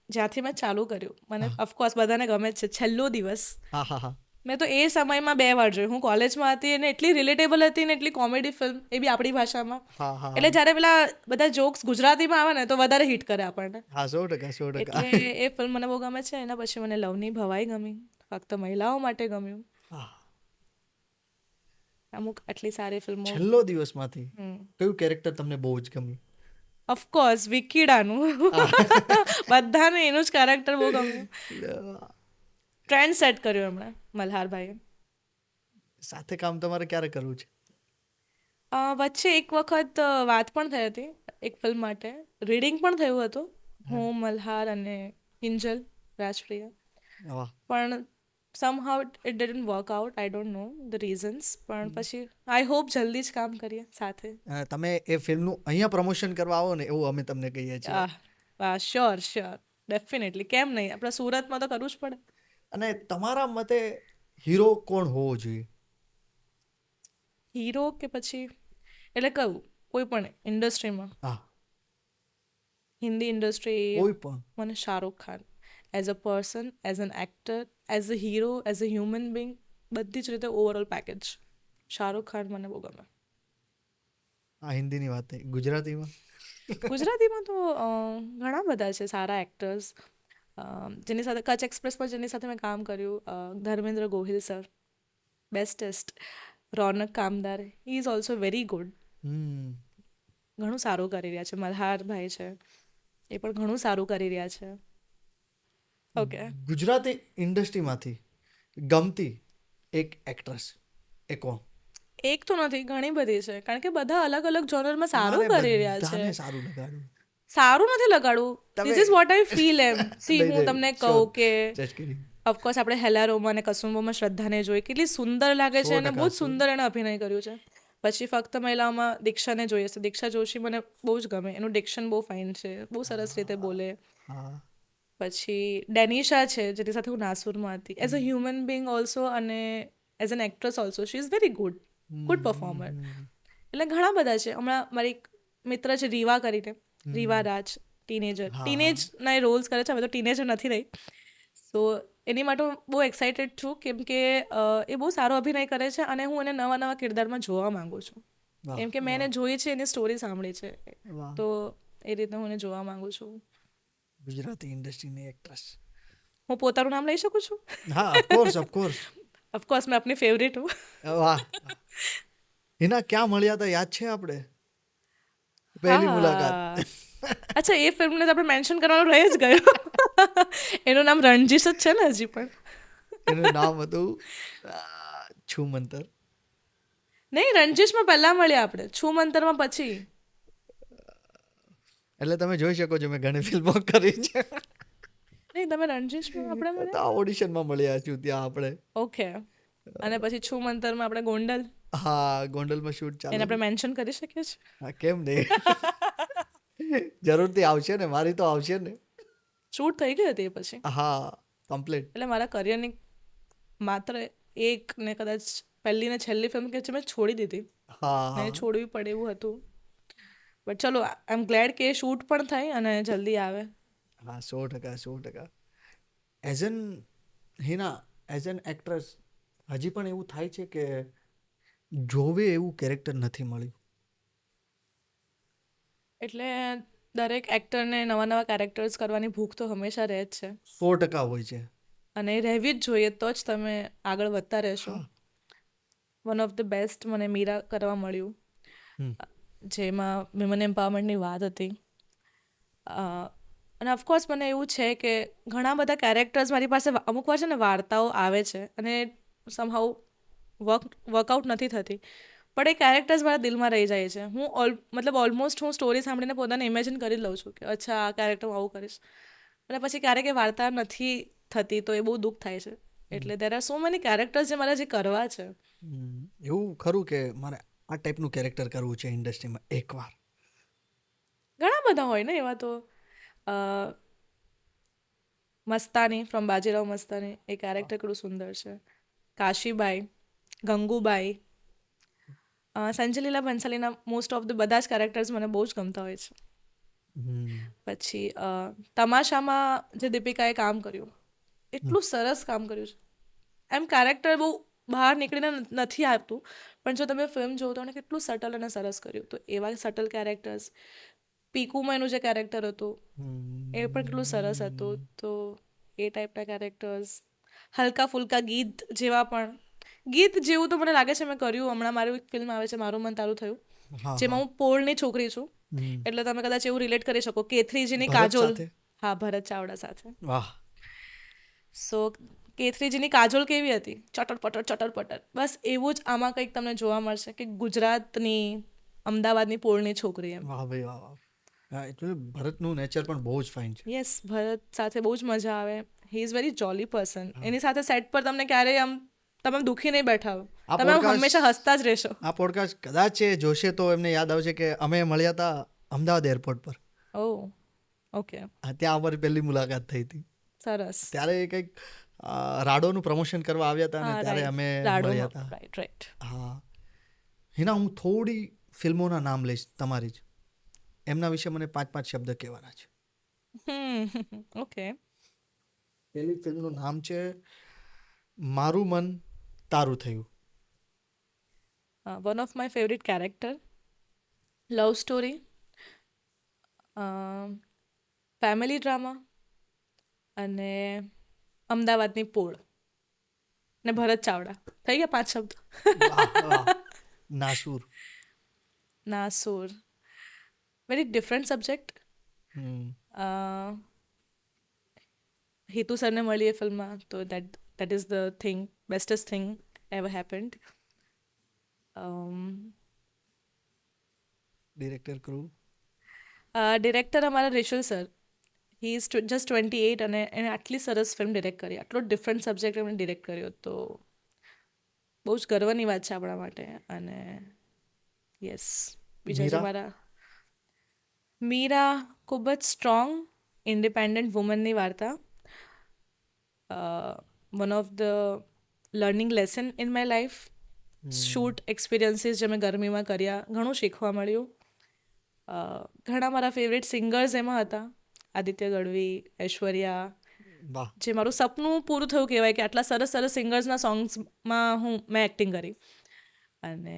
જ્યાંથી મેં ચાલુ કર્યું, મને ઓફકોર્સ બધાને ગમે જ છે, છેલ્લો દિવસ. હા. મેં તો એ સમયમાં 2 વાર જોયું. હું કોલેજમાં હતી અને એટલી રિલેટેબલ હતી ને એટલી કોમેડી ફિલ્મ, એ બી આપણી ભાષામાં. એટલે જ્યારે પેલા બધા જોક્સ ગુજરાતીમાં આવે ને તો વધારે હિટ કરે આપણને. હા, 100%. એટલે એ ફિલ્મ મને બહુ ગમે છે. એના પછી મને લવની ભવાઈ ગમી, ફક્ત મહિલાઓ માટે ગમ્યું. અમુક આટલી સારી ફિલ્મો. છેલ્લો દિવસમાંથી કયું કેરેક્ટર તમને બહુ જ ગમ્યું? ઓફકોર્સ વિકીડાનું. બધાને એનું જ કેરેક્ટર બહુ ગમ્યું. ટ્રેન્ડ સેટ કર્યો એમણે, મલ્હારભાઈએ. સાથે કામ તમારે ક્યારે કરવું છે? વચ્ચે એક વખત વાત પણ થઈ હતી એક ફિલ્મ માટે, રીડિંગ પણ થયું હતું, હું, મલ્હાર અને કિંજલ રાજપ્રિયા. પણ somehow it didn't work out. I don't know the reasons. પણ પછી આઈ હોપ જલ્દી જ કામ કરીએ સાથે. તમે એ ફિલ્મનું અહીંયા પ્રમોશન કરવા આવો ને એવું અમે તમને કહીએ છીએ. શ્યોર ડેફિનેટલી, કેમ નહીં, આપણે સુરતમાં તો કરવું જ પડે. અને તમારા મતે હીરો કોણ હોવો જોઈએ? હીરો કે પછી એટલે કયું? કોઈ પણ ઇન્ડસ્ટ્રીમાં? હિન્દી ઇન્ડસ્ટ્રી, કોઈ પણ. મને Shahrukh Khan as a person, as an actor, as a hero, as a human Bing, બધી જ રીતે ઓવરઓલ પેકેજ શાહરુખ ખાન મને બહુ ગમે. હિન્દીની વાત થઈ, ગુજરાતીમાં? ગુજરાતીમાં તો ઘણા બધા છે સારા એક્ટર્સ જેની સાથે, કચ્છ એક્સપ્રેસ પર જેની સાથે મેં કામ કર્યું, ધર્મેન્દ્ર ગોહિલ સર, બેસ્ટેસ્ટ. રોનક કામદાર, he is also very good. ઘણું સારું કરી રહ્યા છે. મલ્હારભાઈ છે, એ પણ ઘણું સારું કરી રહ્યા છે. ઓકે. ગુજરાતી ઇન્ડસ્ટ્રીમાંથી ગમતી એક એક્ટ્રેસ એ કોણ? એક તો નથી, ઘણી બધી છે, કારણ કે બધા અલગ અલગ જોનરમાં સારું મારે કરી રહ્યા છે. બધાને સારું લગાડ્યું. સારું નથી લગાડવું. તમે- this is what I feel એમ. સી નહીં, હું નહીં, તમને sure. કહું કે Just kidding. ઓફકોર્સ આપણે હેલારોમાં અને કસુંબોમાં શ્રદ્ધાને જોઈ, કેટલી સુંદર લાગે છે અને 100% બહુ જ સુંદર એણે અભિનય કર્યું છે. પછી ફક્ત મહિલાઓમાં દીક્ષાને જોઈએ છે. દીક્ષા જોશી મને બહુ જ ગમે, એનું ડિક્શન બહુ ફાઇન છે, બહુ સરસ રીતે બોલે. હા પછી ડેનિશા છે, જેની સાથે હું નાસુરમાં હતી, as a human being also અને as an actress also she is very good performer. એટલે ઘણા બધા છે. હમણાં મારી એક મિત્ર છે રીવા કરીને, રીવા રાજ, ટીનેજના એ રોલ્સ કરે છે. હવે તો ટીનેજર નથી રહી. સો એની માટે હું બહુ એક્સાઇટેડ છું, કેમ કે એ બહુ સારો અભિનય કરે છે અને હું એને નવા નવા કિરદારમાં જોવા માંગુ છું. વાહ, કેમ કે મેં એને જોઈ છે, એની સ્ટોરી સાંભળી છે, વાહ. તો એ રીતે હું એને જોવા માંગુ છું. ગુજરાતી ઇન્ડસ્ટ્રીની એક્ટ્રેસ. હું પોતાનું નામ લઈ શકું છું? હા, ઓફકોર્સ. ઓફકોર્સ મેં આપની ફેવરેટ હું. વાહ. હિના ક્યાં મળ્યા હતા યાદ છે આપણે? પહેલી મુલાકાત. અચ્છા, એ ફિલ્મને તો આપણે મેન્શન કરવાનું રહી જ ગયું. એનું નામ રણજીશ જ છે ને હજી પણ. એનું નામ હતું છુમંતર. નહીં, રણજીશમાં પહેલાં મળ્યા આપણે, છું મંતરમાં પછી. એટલે તમે જોઈ શકો છો મેં ઘણી ફિલ્મો કરી છે. નહીં, તમે રણજીશમાં આપણે તો મળ્યા? ઓડિશનમાં મળ્યા છું ત્યાં આપણે. ઓકે. અને પછી છું મંતરમાં આપણે ગોંડલ, હા, ગોંડલમાં શૂટ એને ચાલુ. આપણે મેન્શન કરી શકીએ છીએ. હા, કેમ નહીં? જરૂરથી આવશે ને, મારી તો આવશે ને. શૂટ થઈ ગઈ હતી એ પછી. હા, કમ્પ્લીટ. એટલે મારા કરિયરની માત્ર એક ને કદાચ પહેલી ને છેલ્લી ફિલ્મ કે જે મેં છોડી દીધી, હા ને છોડવી પડે એવું હતું. બટ ચલો, આઈ એમ ગ્લેડ કે શૂટ પણ થાય અને જલ્દી આવે. હા, 100%. એઝ એન એક્ટ્રેસ હજી પણ એવું થાય છે કે જોવે એવું કેરેક્ટર નથી મળ્યું. એટલે દરેક એક્ટરને નવા નવા કેરેક્ટર્સ કરવાની ભૂખ તો હંમેશા રહે જ છે, 100% હોય છે. અને એ રહેવી જ જોઈએ, તો જ તમે આગળ વધતા રહેશો. હા. વન ઓફ ધ બેસ્ટ મને મીરા કરવા મળ્યું, હમ. જેમાં વિમન એમ્પાવરમેન્ટની વાત હતી. અને ઓફકોર્સ મને એવું છે કે ઘણા બધા કેરેક્ટર્સ મારી પાસે અમુક વાર છે ને વાર્તાઓ આવે છે અને સમહાઉ વર્કઆઉટ નથી થતી, પણ એ કેરેક્ટર્સ મારા દિલમાં રહી જાય છે. મતલબ ઓલમોસ્ટ હું સ્ટોરી સાંભળીને પોતાને ઇમેજિન કરી લઉં છું કે અચ્છા આ કેરેક્ટર હું આવું કરીશ, અને પછી ક્યારેક એ વાર્તા નથી થતી, તો એ બહુ દુઃખ થાય છે. એટલે there are so many characters જે મારે જે કરવા છે. એવું ખરું કે મારે આ ટાઈપનું કેરેક્ટર કરવું છે ઇન્ડસ્ટ્રીમાં એકવાર? ઘણા બધા હોય ને એવા તો. Mastani from Bajirao Mastani, A character કેટલું સુંદર છે. Kashibai, Gangubai, સંજલીલા ભંસાલીના most of the બધા જ કેરેક્ટર્સ મને બહુ જ ગમતા હોય છે. પછી તમાશામાં જે દીપિકાએ કામ કર્યું, એટલું સરસ કામ કર્યું છે. એમ કેરેક્ટર બહુ બહાર નીકળીને નથી આવતું, પણ જો તમે ફિલ્મ જોવો તો એને કેટલું સટલ અને સરસ કર્યું. તો એવા સટલ કેરેક્ટર્સ, પીકુમાં એનું જે કેરેક્ટર હતું એ પણ કેટલું સરસ હતું. તો એ ટાઈપના કેરેક્ટર્સ, હલકા ફુલકા ગીત જેવા પણ. ગીત જેવું તો મને લાગે છે મેં કર્યું. હમણાં મારું એક ફિલ્મ આવે છે મારું મન તારું થયું, જેમાં હું પોળની છોકરી છું, એટલે તમે કદાચ એવું રિલેટ કરી શકો. કેથરીજીની કાજોલ, હા, ભરત ચાવડા સાથે. વાહ. સો કેથરીજીની કાજોલ કેવી હતી? ચટર પટર. બસ એવું જ આમાં કંઈક તમને જોવા મળશે કે ગુજરાતની અમદાવાદની પોળની છોકરી એમ. વાહ ભાઈ વાહ. હા, એટલે ભરતનું નેચર પણ બહુ જ ફાઇન છે. યસ, ભરત સાથે બહુ જ મજા આવે. He is very jolly person. એની સાથે સેટ પર તમને ક્યારેય આમ તમે દુઃખી નહીં બેઠા હો, તમે હંમેશા હસતા જ રહેશો. આ પોડકાસ્ટ કદાચ એ જોશે તો એમને યાદ આવશે કે અમે મળ્યા હતા અમદાવાદ એરપોર્ટ પર. ઓહ, ઓકે, ત્યાં અમારી પહેલી મુલાકાત થઈ હતી. સરસ. ત્યારે કંઈક રાડોનું પ્રમોશન કરવા આવ્યા હતા અને ત્યારે અમે મળ્યા હતા. રાઈટ. હા. હિના, હું થોડી ફિલ્મોના નામ લઈશ તમારી જ, એમના વિશે મને 5 શબ્દ કહેવાના છે. ઓકે. પહેલી ફિલ્મનું નામ છે મારું મન તારું થયું. One of my favourite character, love story, family drama, અને અમદાવાદની પોળ, ને ભરત ચાવડા. થઈ ગયા 5 શબ્દ. Nasoor. Nasoor, very different subject. હિતુ સરને મળી એ ફિલ્મમાં, તો that that is the thing, bestest thing ever happened. Director crew director અમારા Rishul sir, he is just 28 અને એણે આટલી સરસ ફિલ્મ ડિરેક્ટ કરી, આટલો ડિફરન્ટ સબ્જેક્ટ એમણે ડિરેક્ટ કર્યો, તો બહુ જ ગર્વની વાત છે આપણા માટે. અને યસ, બીજા જે મીરા? મારા મીરા ખૂબ જ સ્ટ્રોંગ ઇન્ડિપેન્ડન્ટ વુમનની વાર્તા. One of the learning lesson in my life. Shoot experiences જે મેં ગરમીમાં કર્યા, ઘણું શીખવા મળ્યું. ઘણા મારા ફેવરેટ સિંગર્સ એમાં હતા, આદિત્ય ગઢવી, ઐશ્વર્યા, વાહ જે મારું સપનું પૂરું થયું કહેવાય કે આટલા સરસ સરસ સિંગર્સના સોંગ્સમાં મેં એક્ટિંગ કરી. અને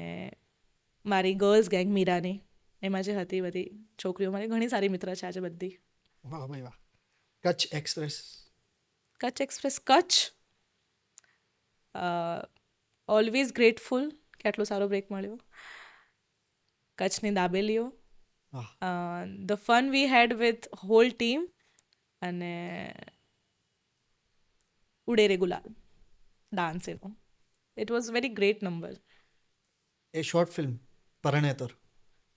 મારી ગર્લ્સ ગેંગ મીરાની, એમાં જે હતી બધી છોકરીઓ, મારી ઘણી સારી મિત્ર છે આજે બધી. વાહ ભાઈ વાહ. Kutch Express Kutch Express, Kutch always grateful કે આટલો સારો બ્રેક મળ્યો. કચ્છની દાબેલીઓ, વાહ the fun we had with whole team, અને ઉડેરે ગુલાલ ડાન્સ એનો, it was very great number. એ short film Parnetar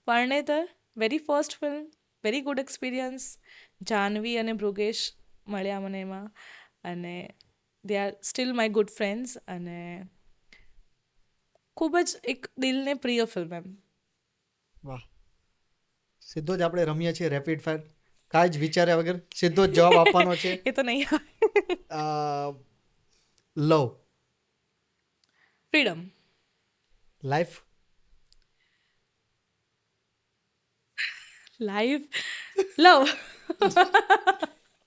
Parnetar, very first film, very good experience. Jahnavi અને ભૃગેશ મળ્યા મને એમાં, અને they are still my good friends. અને ખૂબ જ એક દિલને પ્રિય ફિલ્મ એમ. વાહ. સીધો જ આપણે રમીએ છીએ રેપિડ ફાયર, કાંઈ જ વિચાર્યા વગર સીધો જ જવાબ આપવાનો છે. એ તો નહીં આવે. Love, freedom, life, life, love,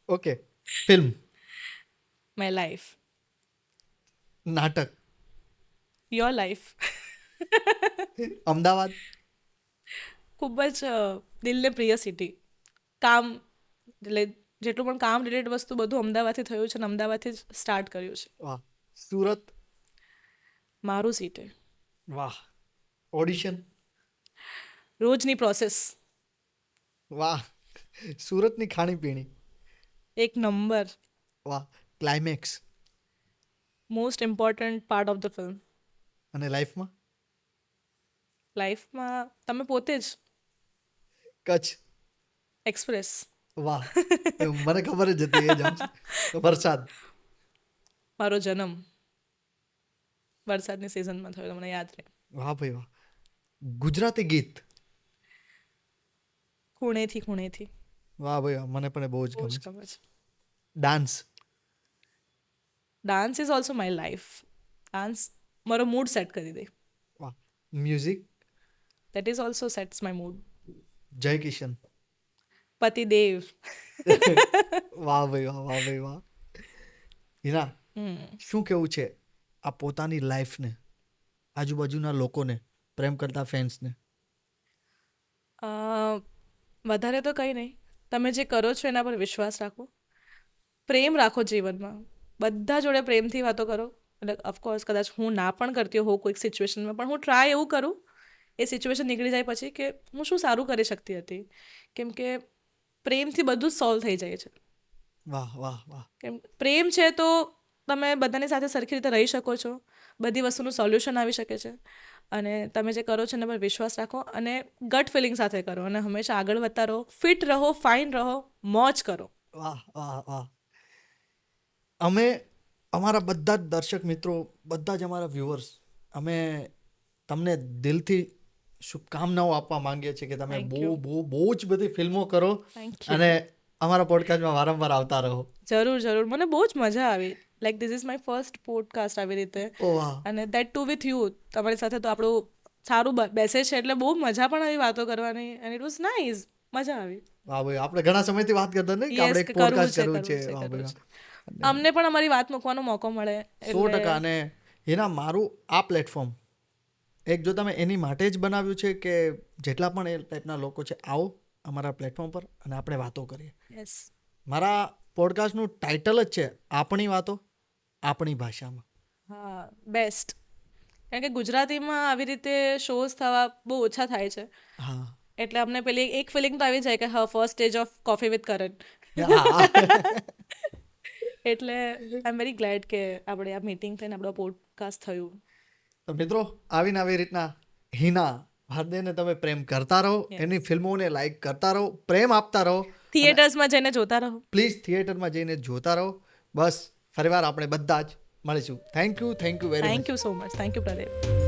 okay, film, my life, નાટક, યોર લાઈફ. અમદાવાદ, ખૂબ જ દિલને પ્રિય સિટી. કામ એટલે જેટલું પણ કામ રિલેટેડ વસ્તુ બધું અમદાવાદથી થયું છે, અને અમદાવાદથી જ સ્ટાર્ટ કર્યું છે. વાહ. સુરત, મારું સીટે, વાહ. ઓડિશન, રોજની પ્રોસેસ, વાહ. સુરતની ખાણીપીણી, એક નંબર, વાહ. Climax most important part of the film. અને લાઈફમાં લાઈફમાં તમે પોતે જ કચ્છ, એક્સપ્રેસ. વાહ. એ મને ખબર જ હતી એ જવાબ છે. વરસાદ, મારો જન્મ વરસાદની સિઝનમાં થયો, મને યાદ રહે. વાહ ભાઈ વાહ. ગુજરાતી ગીત, ખૂણેથી ખૂણેથી, વાહ ભાઈ વાહ, મને પણ એ બહુ જ બહુ ગમે જ છે. ગમે છે. Dance, dance is also my life. Dance મારો મૂડ સેટ કરી દે. વાહ. Music, that is also sets my mood. જય કિશન, પતિદેવ. વાહ ભાઈ વાહ, વાહ ભાઈ વાહ. હીરા, શું કેવું છે આ પોતાની લાઈફને, આજુબાજુના લોકોને, પ્રેમ કરતા ફેન્સને? વધારે તો કંઈ નહીં, તમે જે કરો છો એના પર વિશ્વાસ રાખો, પ્રેમ રાખો જીવનમાં, બધા જોડે પ્રેમથી વાતો કરો. એટલે ઓફકોર્સ કદાચ હું ના પણ કરતી હોઉં કોઈક સિચ્યુએશનમાં, પણ હું ટ્રાય એવું કરું એ સિચ્યુએશન નીકળી જાય પછી કે હું શું સારું કરી શકતી હતી. કેમ કે પ્રેમથી બધું જ સોલ્વ થઈ જાય છે. વાહ વાહ વાહ. કેમ પ્રેમ છે તો તમે બધાની સાથે સરખી રીતે રહી શકો છો, બધી વસ્તુનું સોલ્યુશન આવી શકે છે. અને તમે જે કરો છો એના પર વિશ્વાસ રાખો, અને ગટ ફિલિંગ સાથે કરો, અને હંમેશા આગળ વધતા રહો, ફિટ રહો, ફાઇન રહો, મોજ કરો. વાહ વાહ વાહ. અમે અમારા બધા જ દર્શક મિત્રો, બધા જ અમારા વ્યુઅર્સ, અમે તમને દિલથી શુભકામનાઓ આપવા માંગીએ છીએ કે તમે Thank બહુ you. બહુ બહુ જ બધી ફિલ્મો કરો Thank you. અને અમારા પોડકાસ્ટમાં વારંવાર આવતા રહો. જરૂર જરૂર, મને બહુ જ મજા આવી. Like this is my first podcast આવી રીતે, ઓ વાહ. અને દેટ ટુ વિથ યુ. તમારી સાથે તો આપણું સારું બેસે છે, એટલે બહુ મજા પણ આવી વાતો કરવાની, એન્ડ ઇટ વોઝ નાઇસ. મજા આવી. વાહ ભાઈ, આપણે ઘણા સમયથી વાત કરતા ને કે યસ, આપણે એક પોડકાસ્ટ કરવું છે. વાહ કરવું ભાઈ છે. વાહ. અમને પણ અમારી વાત મૂકવાનો મોકો મળે. 100%. અને એના મારું આ પ્લેટફોર્મ એક જો તમે એની માટે જ બનાવ્યું છે કે જેટલા પણ એ ટાઈપના લોકો છે, આવો અમારા પ્લેટફોર્મ પર અને આપણે વાતો કરીએ. યસ. મારા પોડકાસ્ટનું ટાઇટલ જ છે આપણી વાતો આપણી ભાષામાં. હા, બેસ્ટ. કારણ કે ગુજરાતીમાં આવી રીતે શોઝ થવા બહુ ઓછા થાય છે, હા એટલે અમને પેલી એક ફિલિંગ તો આવી જાય કે હા, first stage of coffee with Karan. હા. એટલે આઈ એમ વેરી ગ્લેડ કે આપણે આ મીટિંગ થઈને આપણો પોડકાસ્ટ થયું. તો મિત્રો આવીને આવી રીતના હિના ભારદેને તમે પ્રેમ કરતા રહો, એની ફિલ્મોને લાઈક કરતા રહો, પ્રેમ આપતા રહો, થિયેટર્સમાં જઈને જોતા રહો. પ્લીઝ થિયેટરમાં જઈને જોતા રહો. બસ ફરીવાર આપણે બધા જ મળીશું. Thank you very much. Thank you so much. Thank you Pradeep.